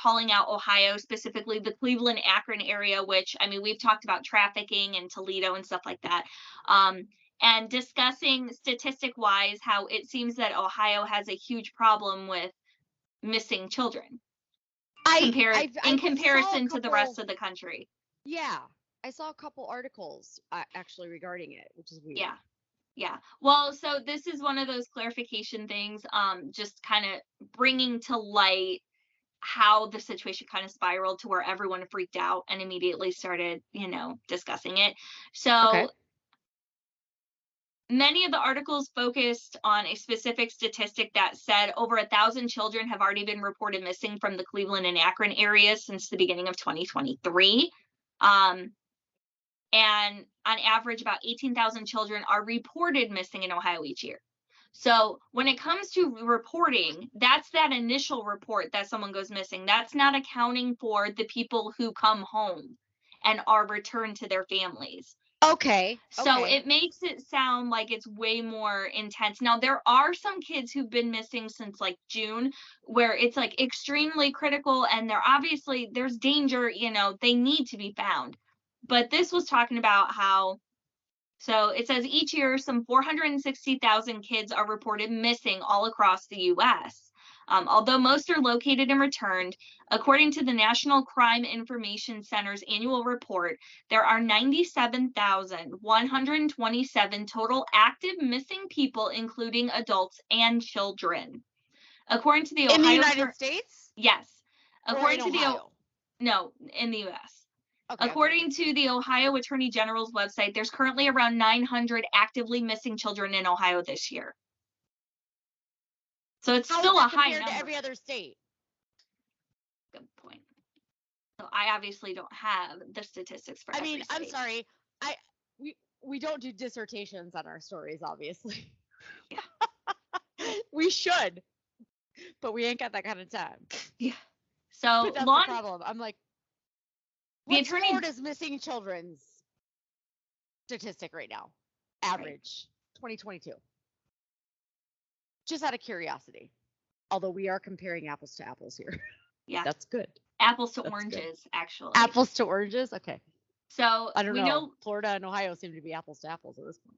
calling out Ohio, specifically the Cleveland, Akron area, which, I mean, we've talked about trafficking in Toledo and stuff like that. And discussing statistic-wise how it seems that Ohio has a huge problem with missing children in comparison to the rest of the country. Yeah, I saw a couple articles actually regarding it, which is weird. Yeah. Well, so this is one of those clarification things, just kind of bringing to light how the situation kind of spiraled to where everyone freaked out and immediately started, discussing it. So many of the articles focused on a specific statistic that said over 1,000 children have already been reported missing from the Cleveland and Akron areas since the beginning of 2023. And on average, about 18,000 children are reported missing in Ohio each year. So when it comes to reporting, that's that initial report that someone goes missing. That's not accounting for the people who come home and are returned to their families. Okay. So it makes it sound like it's way more intense. Now, there are some kids who've been missing since like June, where it's like extremely critical and there's danger, they need to be found. But this was talking about how, so it says each year some 460,000 kids are reported missing all across the U.S. Although most are located and returned, according to the National Crime Information Center's annual report, there are 97,127 total active missing people, including adults and children. According to the Ohio... In the United States? Yes. According to Ohio? No, in the U.S. Okay, According to the Ohio Attorney General's website, there's currently around 900 actively missing children in Ohio this year. So it's still a high number. To every other state? Good point. So I obviously don't have the statistics for every state. I'm sorry. We don't do dissertations on our stories, obviously. Yeah. We should, but we ain't got that kind of time. Yeah. So that's the problem. I'm like, what's attorney... Florida's missing children's statistic right now? Average, 2022. Just out of curiosity. Although we are comparing apples to apples here. Yeah. That's good. Apples to oranges, actually. Apples to oranges? Okay. So I don't know. Florida and Ohio seem to be apples to apples at this point.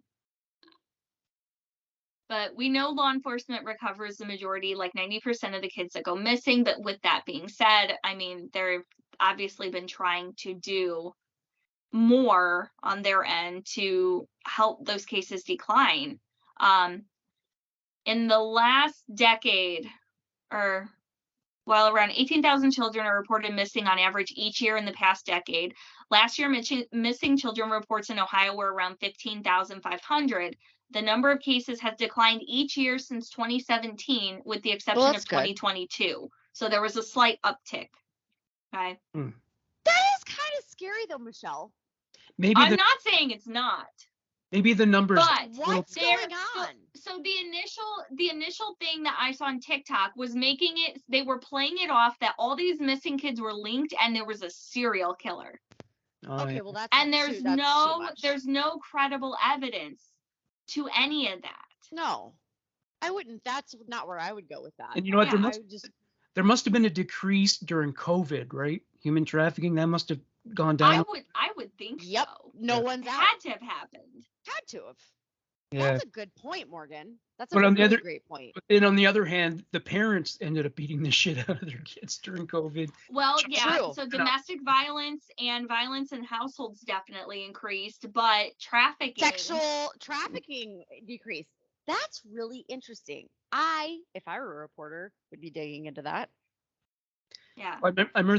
But we know law enforcement recovers the majority, like 90% of the kids that go missing. But with that being said, I mean, they've obviously been trying to do more on their end to help those cases decline. In the last decade, around 18,000 children are reported missing on average each year in the past decade. Last year, missing children reports in Ohio were around 15,500. The number of cases has declined each year since 2017, with the exception of 2022. So there was a slight uptick. Okay. That is kind of scary, though, Michelle. I'm not saying it's not. Maybe the numbers. But what's going on? So the initial thing that I saw on TikTok was they were playing it off that all these missing kids were linked and there was a serial killer. Okay, well that's there's no credible evidence to any of that. No, I wouldn't. That's not where I would go with that. And you know what? There must have been a decrease during COVID, right? Human trafficking, that must have gone down. I would think yep. So. No one's had to have happened. Had to have. Yeah. That's a good point, Morgan. That's a really great point. But then on the other hand, the parents ended up beating the shit out of their kids during COVID. Well, yeah. True. So domestic violence and violence in households definitely increased, but sexual trafficking decreased. That's really interesting. If I were a reporter, would be digging into that. Yeah. I remember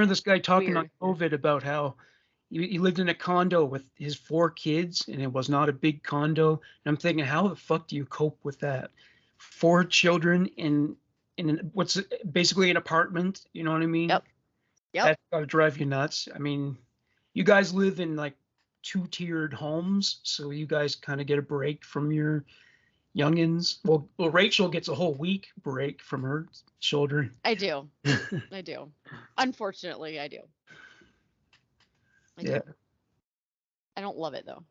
this guy talking on COVID about how he lived in a condo with his 4 kids, and it was not a big condo. And I'm thinking, how the fuck do you cope with that? 4 children in what's basically an apartment, you know what I mean? Yep. That's gotta drive you nuts. I mean, you guys live in like 2-tiered homes, so you guys kind of get a break from your youngins. Well, Rachel gets a whole week break from her children. I do. I do. Unfortunately, I do. I don't love it though.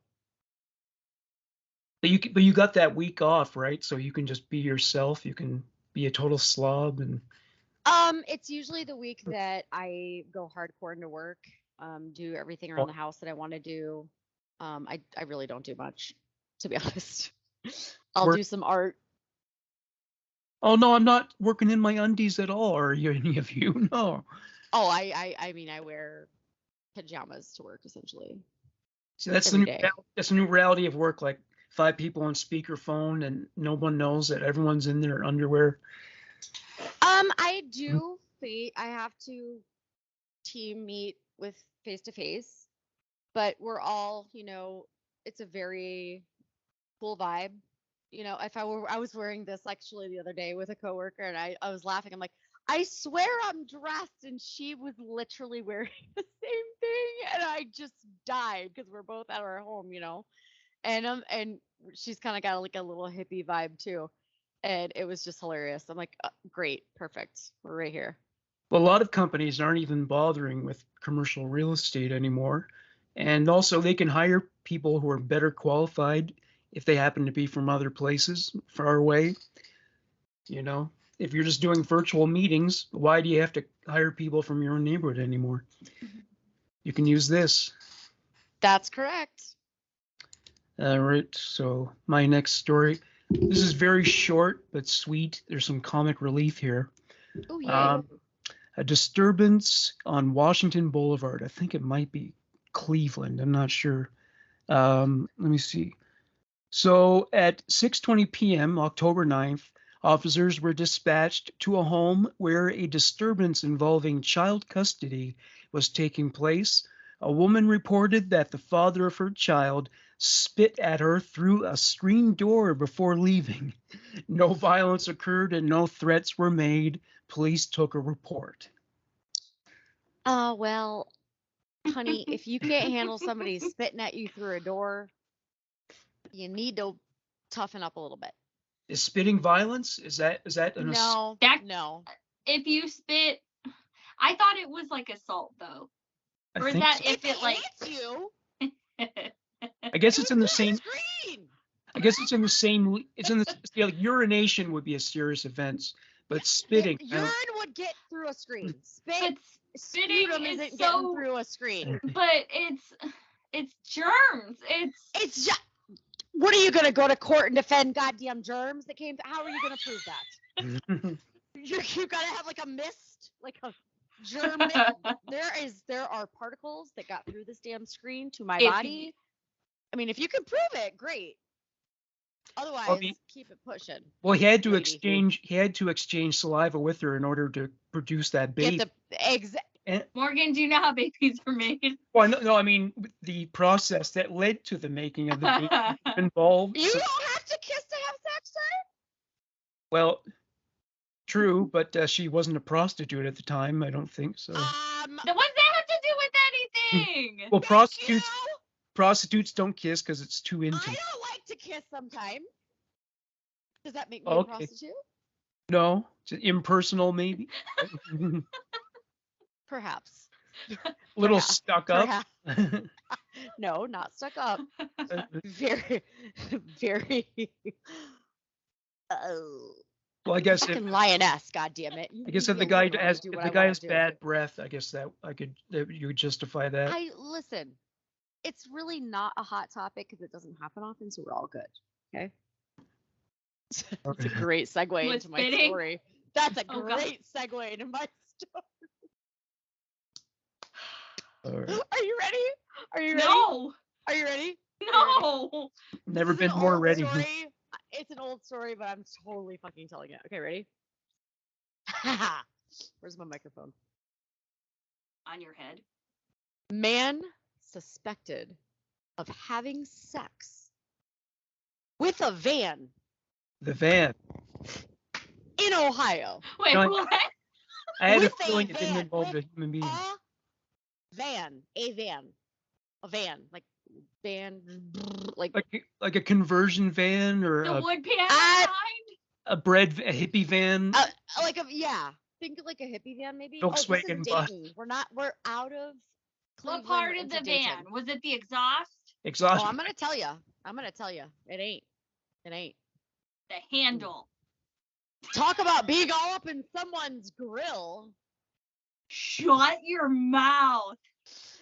But you got that week off, right? So you can just be yourself. You can be a total slob and. It's usually the week that I go hardcore into work, do everything around Oh, the house that I want to do. I really don't do much, to be honest. I'll work. do some art. Oh no, I'm not working in my undies at all. Are you any of you? No. Oh, I mean, I wear pajamas to work essentially See, that's the every new day. that's the new reality of work. Like 5 people on speakerphone, and no one knows that everyone's in their underwear. I do. I have to team meet with face to face, but we're all, it's a very cool vibe. I was wearing this actually the other day with a coworker, and I was laughing. I'm like, I swear I'm dressed, and she was literally wearing the same thing, and I just died because we're both at our home. And she's kind of got like a little hippie vibe too, and it was just hilarious. I'm like, great, perfect, we're right here. Well, a lot of companies aren't even bothering with commercial real estate anymore, and also they can hire people who are better qualified if they happen to be from other places far away. You know, if you're just doing virtual meetings, why do you have to hire people from your own neighborhood anymore? You can use this. That's correct. All right, so my next story. This is very short but sweet. There's some comic relief here. Oh, yay. A disturbance on Washington Boulevard. I think it might be Cleveland. I'm not sure. Let me see. So at 6:20 p.m., October 9th, officers were dispatched to a home where a disturbance involving child custody was taking place. A woman reported that the father of her child spit at her through a screen door before leaving. No violence occurred and no threats were made. Police took a report. Well, honey, if you can't handle somebody spitting at you through a door, you need to toughen up a little bit. Is spitting violence? Is that an No, That- no. If you spit, I thought it was like assault though. I Or is think that so. if it like hits you, I guess it's in the through same. screen. I guess it's in the same. It's in the like urination would be a serious offense, but spitting. Urine would get through a screen. but spitting Sputum is isn't getting so through a screen. but it's germs. It's just. What are you gonna go to court and defend goddamn germs that came? How are you gonna prove that? You gotta have like a mist, like a germ mist. There are particles that got through this damn screen to my body. I mean, if you can prove it, great. Otherwise, keep it pushing. Well, he had to lady. exchange saliva with her in order to produce that baby. Get the exact. Morgan, do you know how babies are made? Well, no, I mean the process that led to the making of the baby involved. You don't have to kiss to have sex, sir. Well, true, but she wasn't a prostitute at the time. I don't think so. What's that have to do with anything? Well, prostitutes don't kiss because it's too intimate. I don't like to kiss sometimes. Does that make me a prostitute? No, it's impersonal maybe. Perhaps. Little stuck up. No, not stuck up. Very, very. Well, I guess fucking lioness, goddammit. I guess if the guy has bad breath, I guess that you would justify that. Listen. It's really not a hot topic because it doesn't happen often, so we're all good. Okay. It's a great segue into my story. That's a great segue into my story. Right. Are you ready? Are you ready? No. Are you ready? No. Never been more ready. It's an old story, but I'm totally fucking telling it. Okay, ready? Where's my microphone? On your head. Man suspected of having sex with a van. The van. In Ohio. Wait, what? I had a feeling it didn't involve a human being. A van, like van, like a conversion van or the wood pan kind? A hippie van. Think of like a hippie van maybe. Volkswagen bus. We're out of Cleveland. What part of the van? Was it the exhaust? Exhaust. Oh, I'm gonna tell you. It ain't. It ain't. The handle. Talk about being all up in someone's grill. Shut your mouth.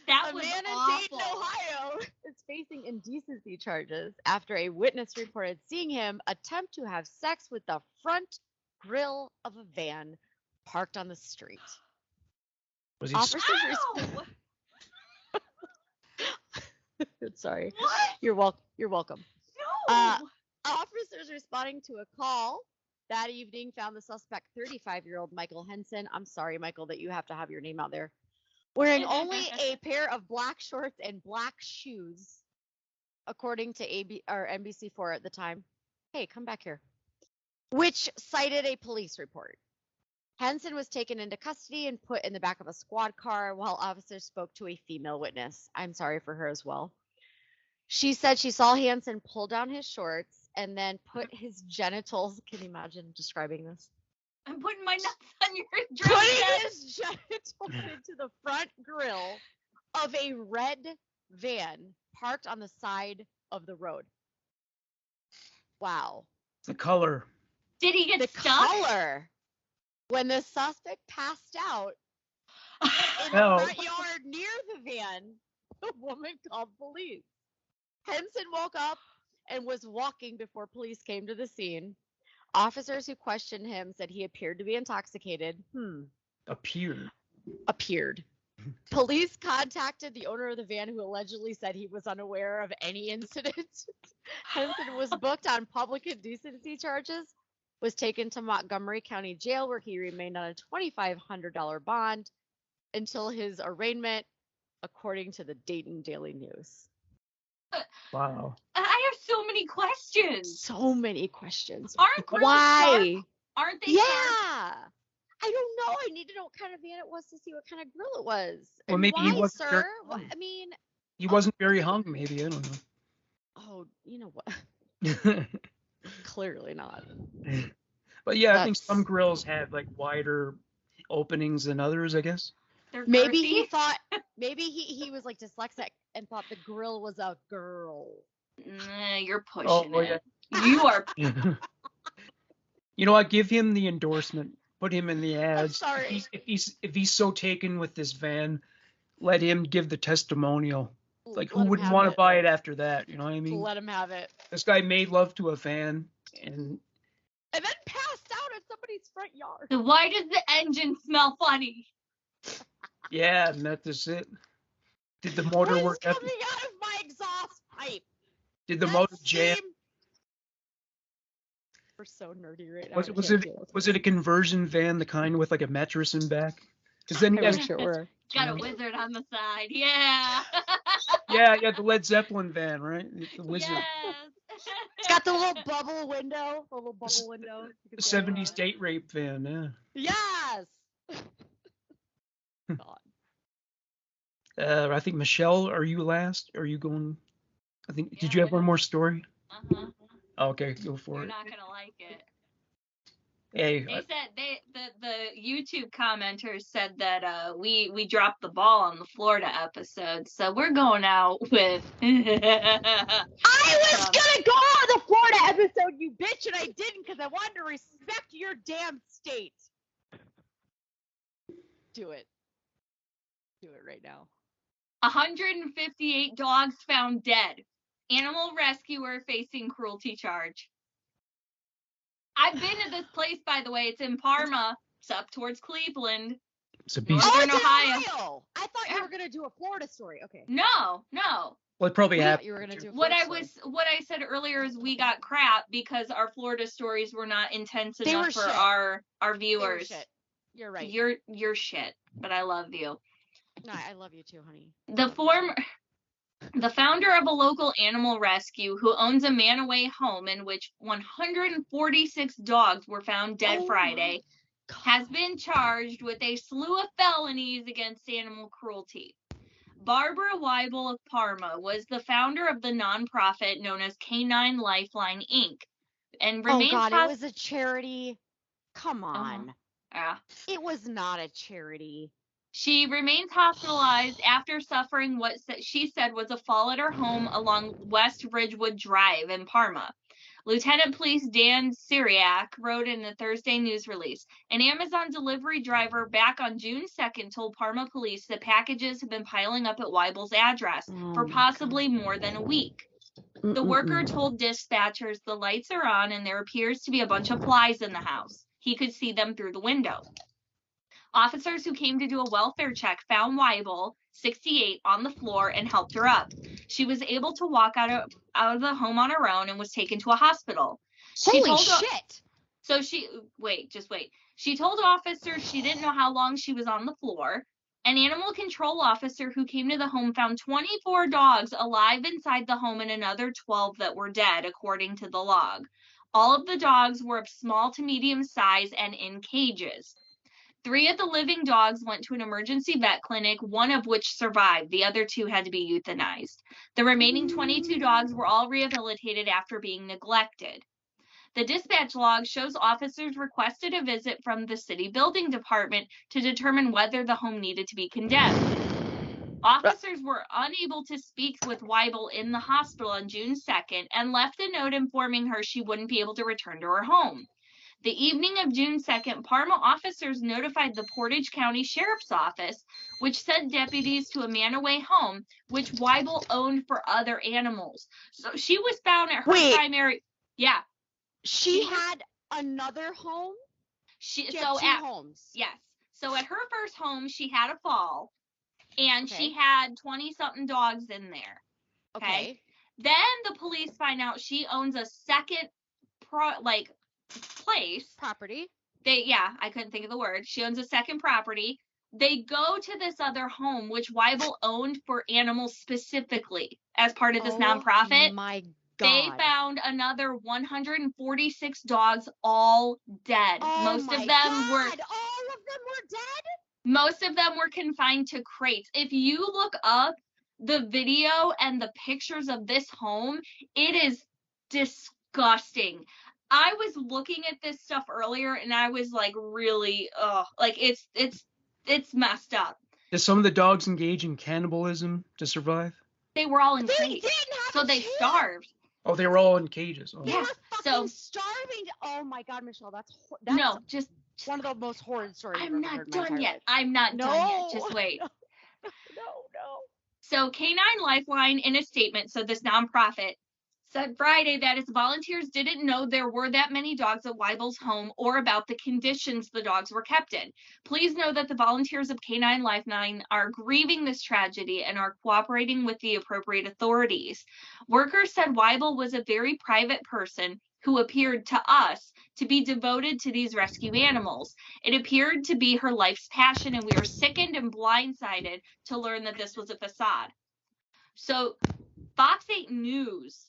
That A was man in awful. Dayton, Ohio is facing indecency charges after a witness reported seeing him attempt to have sex with the front grill of a van parked on the street. Was he? Officers Ow! Sorry. What? You're welcome. No. Officers responding to a call that evening found the suspect, 35-year-old Michael Henson. I'm sorry, Michael, that you have to have your name out there. Wearing only a pair of black shorts and black shoes, according to NBC4 at the time. Hey, come back here. Which cited a police report. Henson was taken into custody and put in the back of a squad car while officers spoke to a female witness. I'm sorry for her as well. She said she saw Henson pull down his shorts and then put his genitals. Can you imagine describing this? I'm putting my nuts on your drum Putting set. his genitals into the front grill of a red van parked on the side of the road. Wow. The color. Did he get The stuck? color. When the suspect passed out in the No. front yard near the van, the woman called police. Henson woke up and was walking before police came to the scene. Officers who questioned him said he appeared to be intoxicated. Appeared. Police contacted the owner of the van, who allegedly said he was unaware of any incident. Henson was booked on public indecency charges, was taken to Montgomery County Jail, where he remained on a $2,500 bond until his arraignment, according to the Dayton Daily News. Wow. I have so many questions. So many questions. Aren't grills Why? sharp? Aren't they Yeah. sharp? I don't know. I need to know what kind of van it was to see what kind of grill it was. Well, And maybe he why, wasn't very sir? hung. I mean, He wasn't very hung, maybe. I don't oh, you know what? know. Clearly not. But yeah, I think That's- some grills have like wider openings than others, I guess. They're Maybe he girthy. thought, maybe he was like dyslexic and thought the grill was a girl. Nah, you're pushing Oh, it. You are. You know what? Give him the endorsement. Put him in the ads. sorry. If he's so taken with this van, let him give the testimonial. Like, who Let him wouldn't have want to it. buy it after that? You know what I mean? Let him have it. This guy made love to a fan, and And then passed out in somebody's front yard. So why does the engine smell funny? yeah, and that's it. Did the motor What is work? coming out of my exhaust pipe? Did the That motor jam? steam- We're so nerdy right now. Was I it was can't it deal with was it a conversion van, the kind with like a mattress in back? Because then I you guys, wish it were. Got a wizard on the side. Yeah. yeah, the Led Zeppelin van, right? The wizard, Yes. It's got the little bubble window. The little bubble window. You the can see it. 70s date rape van. Yeah. Yes. God. I think Michelle, are you last? Are you going? I think. Did you have Yeah. one more story? Uh-huh. Okay, go for You're it. not gonna like it. Hey, They said the YouTube commenters said that we dropped the ball on the Florida episode, so we're going out with. I was gonna go on the Florida episode, you bitch, and I didn't because I wanted to respect your damn state. Do it. Do it right now. 158 dogs found dead. Animal rescuer facing cruelty charge. I've been to this place, by the way. It's in Parma. It's up towards Cleveland. it's a beast. Northern it's in Ohio. I thought you Yeah. were gonna do a Florida story. Okay. No. Well, it probably I thought happened. you were gonna do a What Florida story. what I said earlier is we got crap because our Florida stories were not intense They enough were for shit. our They were viewers. shit. You're right. You're shit, but I love you. No, I love you too, honey. The founder of a local animal rescue who owns a Manaway home in which 146 dogs were found dead Oh Friday my God. has been charged with a slew of felonies against animal cruelty. Barbara Weibel of Parma was the founder of the nonprofit known as Canine Lifeline Inc. and Oh remains God, it was a charity. Come on. Yeah. It was not a charity. She remains hospitalized after suffering what she said was a fall at her home along West Ridgewood Drive in Parma. Lieutenant Police Dan Syriac wrote in a Thursday news release, an Amazon delivery driver back on June 2nd told Parma police that packages have been piling up at Weibel's address for possibly more than a week. The worker told dispatchers the lights are on and there appears to be a bunch of flies in the house. He could see them through the window. Officers who came to do a welfare check found Weibel, 68, on the floor and helped her up. She was able to walk out of the home on her own and was taken to a hospital. Holy shit! So she told officers she didn't know how long she was on the floor. An animal control officer who came to the home found 24 dogs alive inside the home and another 12 that were dead, according to the log. All of the dogs were of small to medium size and in cages. 3 of the living dogs went to an emergency vet clinic, one of which survived. The other 2 had to be euthanized. The remaining 22 dogs were all rehabilitated after being neglected. The dispatch log shows officers requested a visit from the city building department to determine whether the home needed to be condemned. Officers were unable to speak with Weibel in the hospital on June 2nd and left a note informing her she wouldn't be able to return to her home. The evening of June 2nd, Parma officers notified the Portage County Sheriff's Office, which sent deputies to a Manaway home, which Weibel owned for other animals. So she was found at her primary... Yeah. She had another home? She had 2 homes. Yes. So at her first home, she had a fall, and she had 20-something dogs in there. Okay. Then the police find out she owns a second property. I couldn't think of the word. She owns a second property. They go to this other home, which Weibel owned for animals specifically as part of this nonprofit. My God. They found another 146 dogs, all dead. Most of them were dead? Most of them were confined to crates. If you look up the video and the pictures of this home, it is disgusting. I was looking at this stuff earlier and I was like, really, it's messed up. Did some of the dogs engage in cannibalism to survive? They were all in cages, so they starved. Oh, they were all in cages. Oh. They were fucking starving. Oh my God, Michelle, that's no, just one of the most horrid stories. I'm not done yet. I'm not done yet. Just wait. No. So Canine Lifeline, in a statement, so this nonprofit, said Friday that its volunteers didn't know there were that many dogs at Weibel's home or about the conditions the dogs were kept in. Please know that the volunteers of Canine Lifeline are grieving this tragedy and are cooperating with the appropriate authorities. Workers said Weibel was a very private person who appeared to us to be devoted to these rescue animals. It appeared to be her life's passion, and we are sickened and blindsided to learn that this was a facade. So Fox 8 News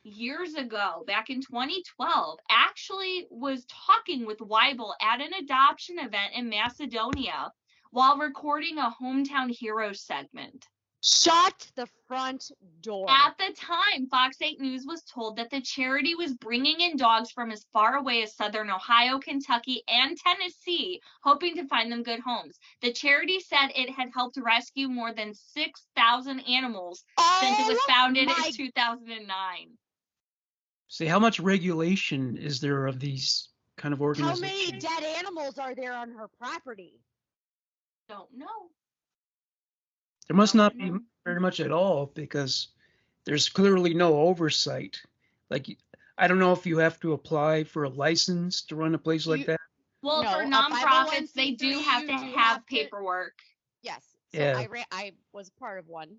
years ago, back in 2012, actually was talking with Weibel at an adoption event in Macedonia while recording a Hometown Heroes segment. Shut the front door. At the time, Fox 8 News was told that the charity was bringing in dogs from as far away as southern Ohio, Kentucky, and Tennessee, hoping to find them good homes. The charity said it had helped rescue more than 6,000 animals since it was founded in 2009. See, how much regulation is there of these kind of organizations? How many dead animals are there on her property? Don't know. There must not be very much at all, because there's clearly no oversight. Like, I don't know if you have to apply for a license to run a place like that. Well, no, for nonprofits, they do have to have paperwork. Yes. So yeah. I was part of one.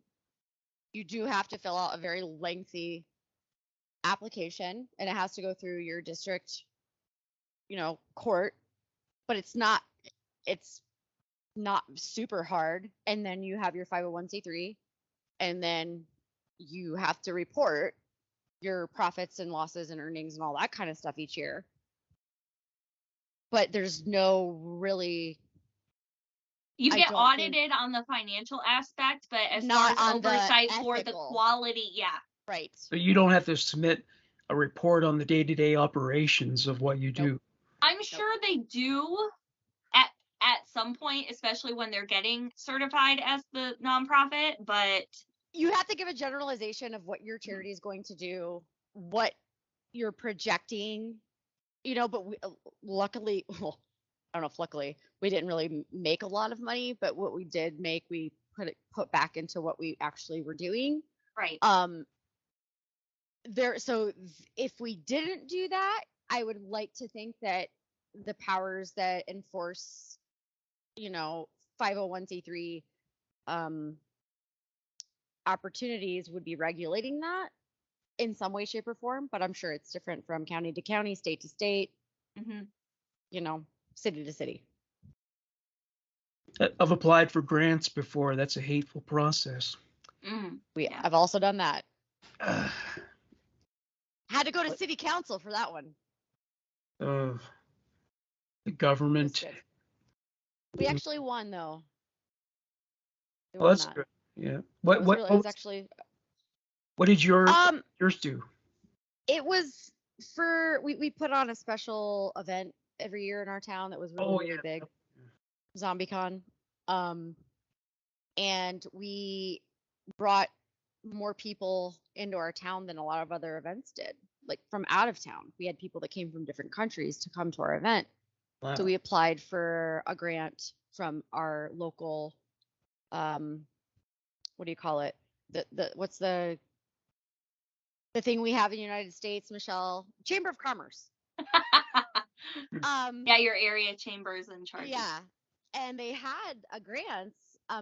You do have to fill out a very lengthy application, and it has to go through your district, court, but it's not super hard. And then you have your 501c3, and then you have to report your profits and losses and earnings and all that kind of stuff each year. But there's no really... You get audited on the financial aspect, but as far as oversight for the quality, yeah. Right. So you don't have to submit a report on the day-to-day operations of what you do. I'm sure they do at some point, especially when they're getting certified as the nonprofit, but... You have to give a generalization of what your charity is going to do, what you're projecting, but we, luckily, well, I don't know if luckily we didn't really make a lot of money, but what we did make, we put back into what we actually were doing. Right. So if we didn't do that, I would like to think that the powers that enforce, 501c3 opportunities would be regulating that in some way, shape, or form. But I'm sure it's different from county to county, state to state, city to city. I've applied for grants before. That's a hateful process. I've also done that. Had to go to city council for that one. The government. We actually won, though. Well, that's good. Yeah. What did yours do? It was we put on a special event every year in our town that was really big. ZombieCon. And we brought more people into our town than a lot of other events did, like from out of town. We had people that came from different countries to come to our event. Wow. So we applied for a grant from our local, what do you call it? What's the thing we have in the United States, Michelle? Chamber of Commerce. Yeah, your area chamber is in charge. Yeah. And they had a grant.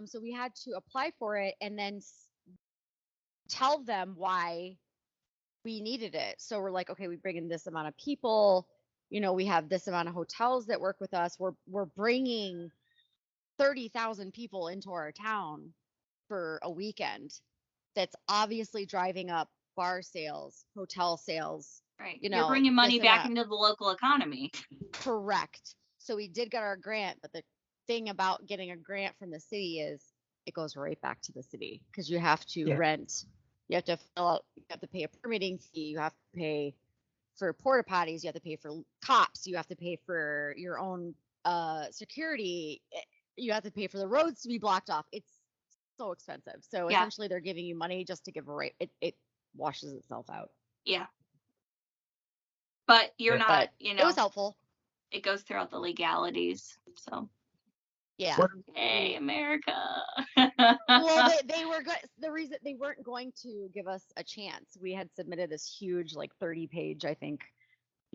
So we had to apply for it and then tell them why we needed it. So we're like, okay, we bring in this amount of people. We have this amount of hotels that work with us. We're bringing 30,000 people into our town for a weekend. That's obviously driving up bar sales, hotel sales. Right. You're bringing money back into the local economy. Correct. So we did get our grant, but the thing about getting a grant from the city is it goes right back to the city because you have to rent, you have to fill out, you have to pay a permitting fee, you have to pay for porta potties, you have to pay for cops, you have to pay for your own security, you have to pay for the roads to be blocked off. It's so expensive. So essentially they're giving you money just to give away. It washes itself out. Yeah. But you're not, it was helpful. It goes throughout the legalities. So yeah. Hey, America. Well, they were good. The reason they weren't going to give us a chance. We had submitted this huge, 30-page, I think,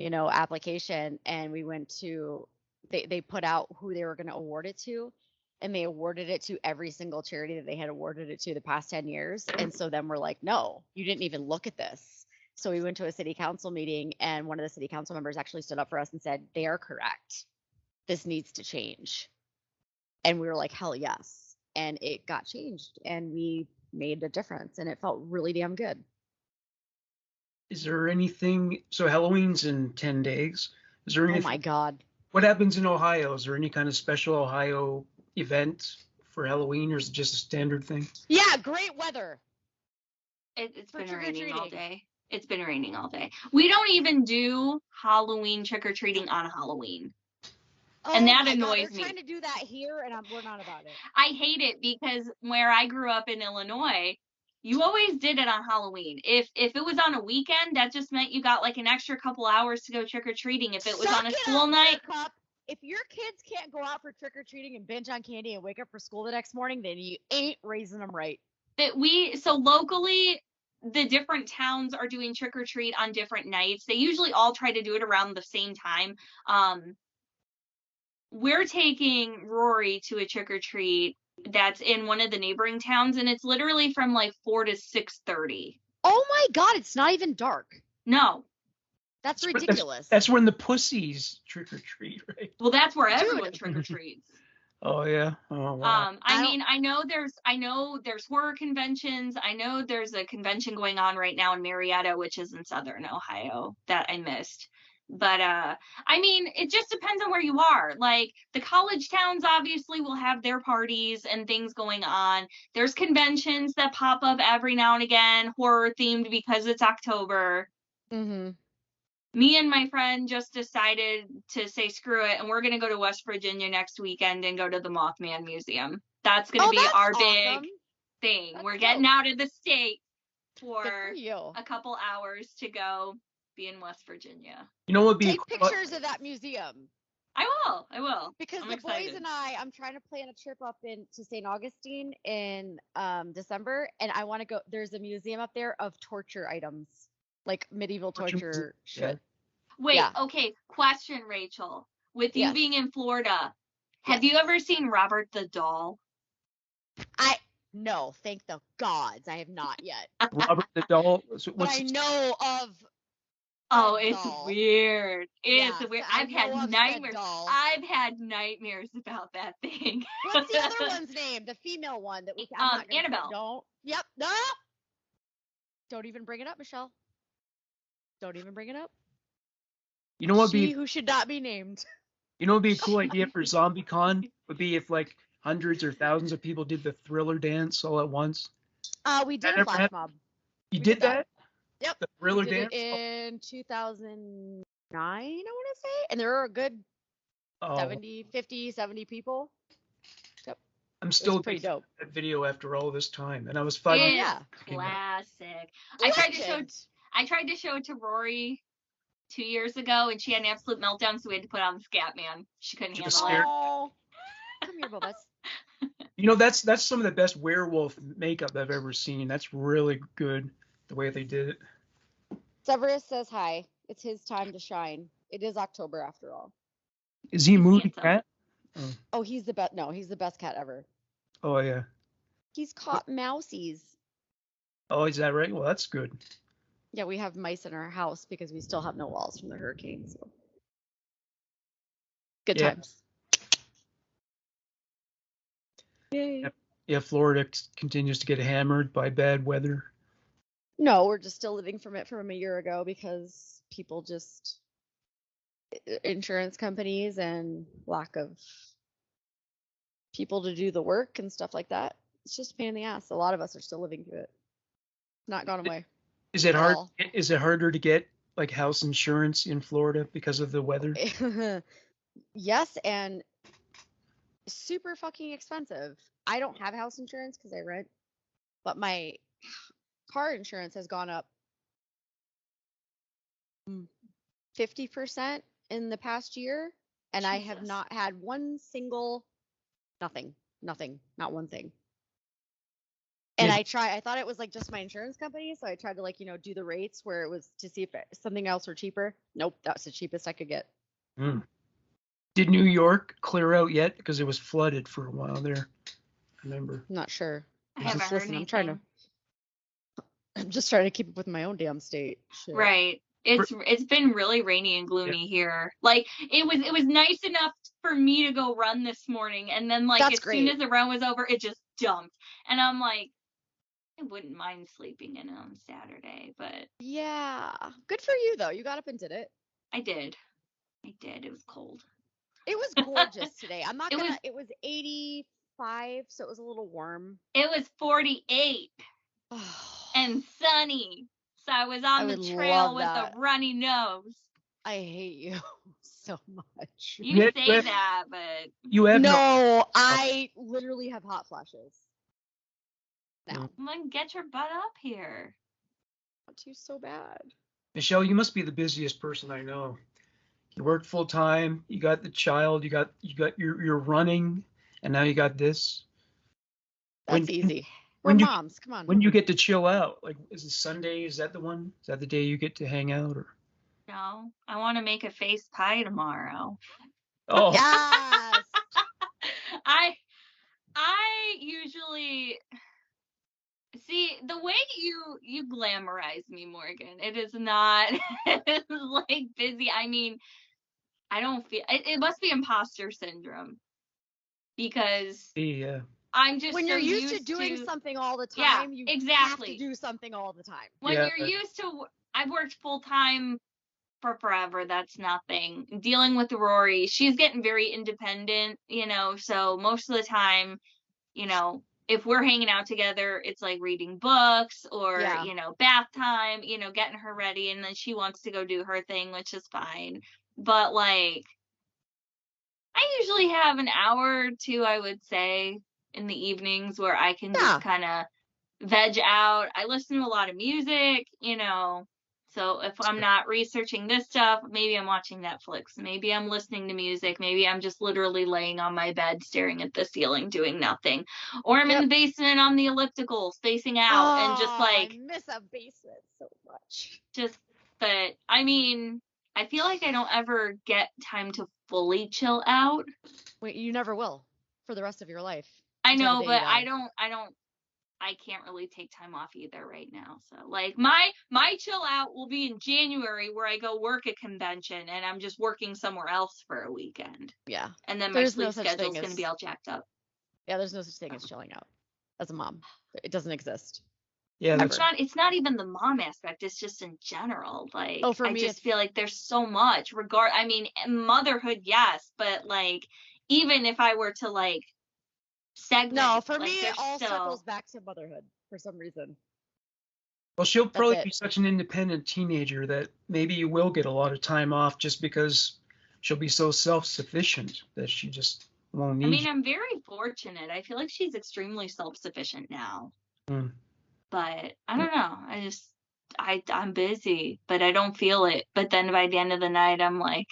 application, and we went to. They put out who they were going to award it to, and they awarded it to every single charity that they had awarded it to the past 10 years. And so then we're like, no, you didn't even look at this. So we went to a city council meeting, and one of the city council members actually stood up for us and said, they are correct. This needs to change. And we were like, hell yes. And it got changed, and we made a difference, and it felt really damn good. Is there anything, so Halloween's in 10 days. Is there anything? Oh my God. What happens in Ohio? Is there any kind of special Ohio event for Halloween, or is it just a standard thing? Yeah, great weather. It's been raining all day. It's been raining all day. We don't even do Halloween trick-or-treating on Halloween. Oh, and that annoys me. They're trying to do that here, and we're not about it. I hate it because where I grew up in Illinois, you always did it on Halloween. If it was on a weekend, that just meant you got an extra couple hours to go trick-or-treating. If it was on a school night. If your kids can't go out for trick-or-treating and binge on candy and wake up for school the next morning, then you ain't raising them right. So locally, the different towns are doing trick-or-treat on different nights. They usually all try to do it around the same time. We're taking Rory to a trick-or-treat that's in one of the neighboring towns, and it's literally from 4 to 6:30. Oh my God, it's not even dark. No. That's ridiculous. That's when the pussies trick-or-treat, right? Well, that's where everyone trick-or-treats. Oh yeah. Oh wow. I know there's horror conventions. I know there's a convention going on right now in Marietta, which is in Southern Ohio, that I missed. But it just depends on where you are. The college towns obviously will have their parties and things going on. There's conventions that pop up every now and again, horror themed because it's October. Mm-hmm. Me and my friend just decided to say screw it, and we're going to go to West Virginia next weekend and go to the Mothman Museum. That's going to be our big thing. We're getting out of the state for a couple hours to go be in West Virginia. You know what would be Take pictures of that museum. I will. Because I'm the excited. boys and I'm trying to plan a trip up to St. Augustine in December, and I want to go. There's a museum up there of torture items, like medieval torture shit. Wait, Yeah. okay, question, Rachel. With you Yes. being in Florida, have you ever seen Robert the Doll? No, thank the gods, I have not yet. Robert the Doll. But I know of. Oh, said it's doll. weird. It's Yeah, weird. I I've know had of said nightmares. doll. I've had nightmares about that thing. What's the other one's name? The female one that we. I'm not gonna Annabelle. Don't. Yep. No. Don't even bring it up, Michelle. Don't even bring it up. You know what She who should not be named. You know what would be a cool idea for ZombieCon would be if like hundreds or thousands of people did the Thriller dance all at once. We did That a flash ever mob. You We did did that. that? Yep. The Thriller We did dance? it in 2009, I want to say, and there were a good 70 people. Yep. I'm still pretty dope. That video after all this time, and I was It's fighting. yeah. classic. I tried to show it to Rory 2 years ago, and she had an absolute meltdown, so we had to put on the Scat Man. She couldn't She handle was it. scared. Oh, come here, Bubba. You know, that's some of the best werewolf makeup I've ever seen. That's really good, the way they did it. Severus says hi. It's his time to shine. It is October after all. Is he a movie handsome. cat? Oh, he's the best. No, he's the best cat ever. Oh, yeah. He's caught mousies. Oh, is that right? Well, that's good. Yeah, we have mice in our house because we still have no walls from the hurricane. So good Yeah. times. Yay. Yeah, Florida continues to get hammered by bad weather. No, we're just still living from it from a year ago because people just insurance companies and lack of people to do the work and stuff like that. It's just a pain in the ass. A lot of us are still living through it. Not gone away. Is it At hard? all. Is it harder to get like house insurance in Florida because of the weather? Yes, and super fucking expensive. I don't have house insurance because I rent, but my car insurance has gone up 50% in the past year, and I have Jesus. not had one single nothing, not one thing. And Yes. I thought it was like just my insurance company, so I tried to like, do the rates where it was to see if something else were cheaper. Nope, that's the cheapest I could get. Mm. Did New York clear out yet? Because it was flooded for a while there. I remember. I'm not sure. I Just haven't heard listen, anything. I'm just trying to keep up with my own damn state. Shit. Right. It's been really rainy and gloomy here. Like it was nice enough for me to go run this morning, and then like That's as great. soon as the run was over, it just dumped. And I'm like, I wouldn't mind sleeping in on Saturday, but Yeah. Good for you though. You got up and did it. I did. It was cold. It was gorgeous today. I'm not It gonna was- it was 85, so it was a little warm. It was 48 and sunny. So I was on I the would trail love with that. a runny nose. I hate you so much. You Yeah, say yeah. that, but You have No, I literally have hot flashes. Now. I'm like, get your butt up here. Not too so bad. Michelle, you must be the busiest person I know. You work full time. You got the child. You got you're running, and now you got this. That's When- easy. We're when you- moms. Come on. When you get to chill out, like is it Sunday? Is that the one? Is that the day you get to hang out? Or No, I want to make a face pie tomorrow. oh, Yes. I usually see the way you glamorize me, Morgan. It is not like busy. I mean, I don't feel it must be imposter syndrome because yeah. I'm just When so you're used to doing something all the Yeah, time, you exactly. have to do something all the time. when Yeah. you're used to. I've worked full time for forever. That's nothing. Dealing with Rory, she's getting very independent, so most of the time, if we're hanging out together, it's like reading books or, Yeah. bath time, getting her ready, and then she wants to go do her thing, which is fine. But like, I usually have an hour or two, I would say, in the evenings where I can Yeah. just kind of veg out. I listen to a lot of music, So if I'm not researching this stuff, maybe I'm watching Netflix, maybe I'm listening to music, maybe I'm just literally laying on my bed staring at the ceiling doing nothing. Or I'm in the basement on the elliptical spacing out and just like I miss a basement so much. but I mean, I feel like I don't ever get time to fully chill out. Wait, you never will for the rest of your life. I until know, the day you but die. I can't really take time off either right now. So like my chill out will be in January where I go work a convention and I'm just working somewhere else for a weekend. Yeah. And then There's my no sleep such schedule is thing going to as- be all jacked up. Yeah, there's no such thing as chilling out as a mom. It doesn't exist. Yeah, that's It's not even the mom aspect, it's just in general. Like For I me, just feel like there's so much I mean, motherhood, yes, but like even if I were to like segment, no, for like, me, it all still... circles back to motherhood for some reason. well, she'll probably it. be such an independent teenager that maybe you will get a lot of time off just because she'll be so self-sufficient that she just won't need I mean, you. I'm very fortunate. I feel like she's extremely self-sufficient now. But I don't know. I'm busy, but I don't feel it. But then by the end of the night, I'm like,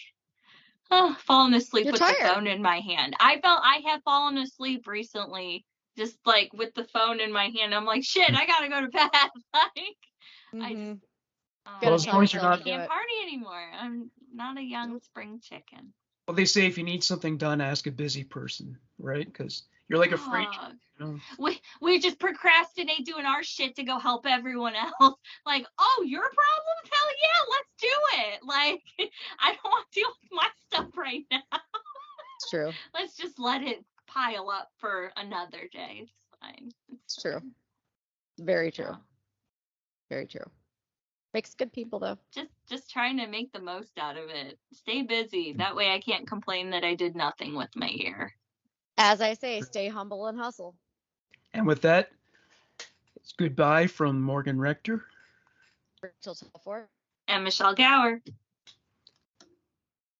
falling asleep You're with tired. the phone in my hand. I have fallen asleep recently, just like with the phone in my hand. I'm like, shit, I gotta go to bed. Like, I just, Well, as long as you're I not- can't party anymore. I'm not a young spring chicken. Well, they say if you need something done, ask a busy person, right? Because you're like afraid. We just procrastinate doing our shit to go help everyone else. Like, oh, your problems? Hell yeah, let's do it. Like, I don't want to deal with my stuff right now. It's true. Let's just let it pile up for another day. It's fine. It's true. Very true. Yeah. Very true. Makes good people though. Just trying to make the most out of it. Stay busy. That way I can't complain that I did nothing with my year. As I say, stay humble and hustle. And with that, it's goodbye from Morgan Rector. Till 4. And Michelle Gower.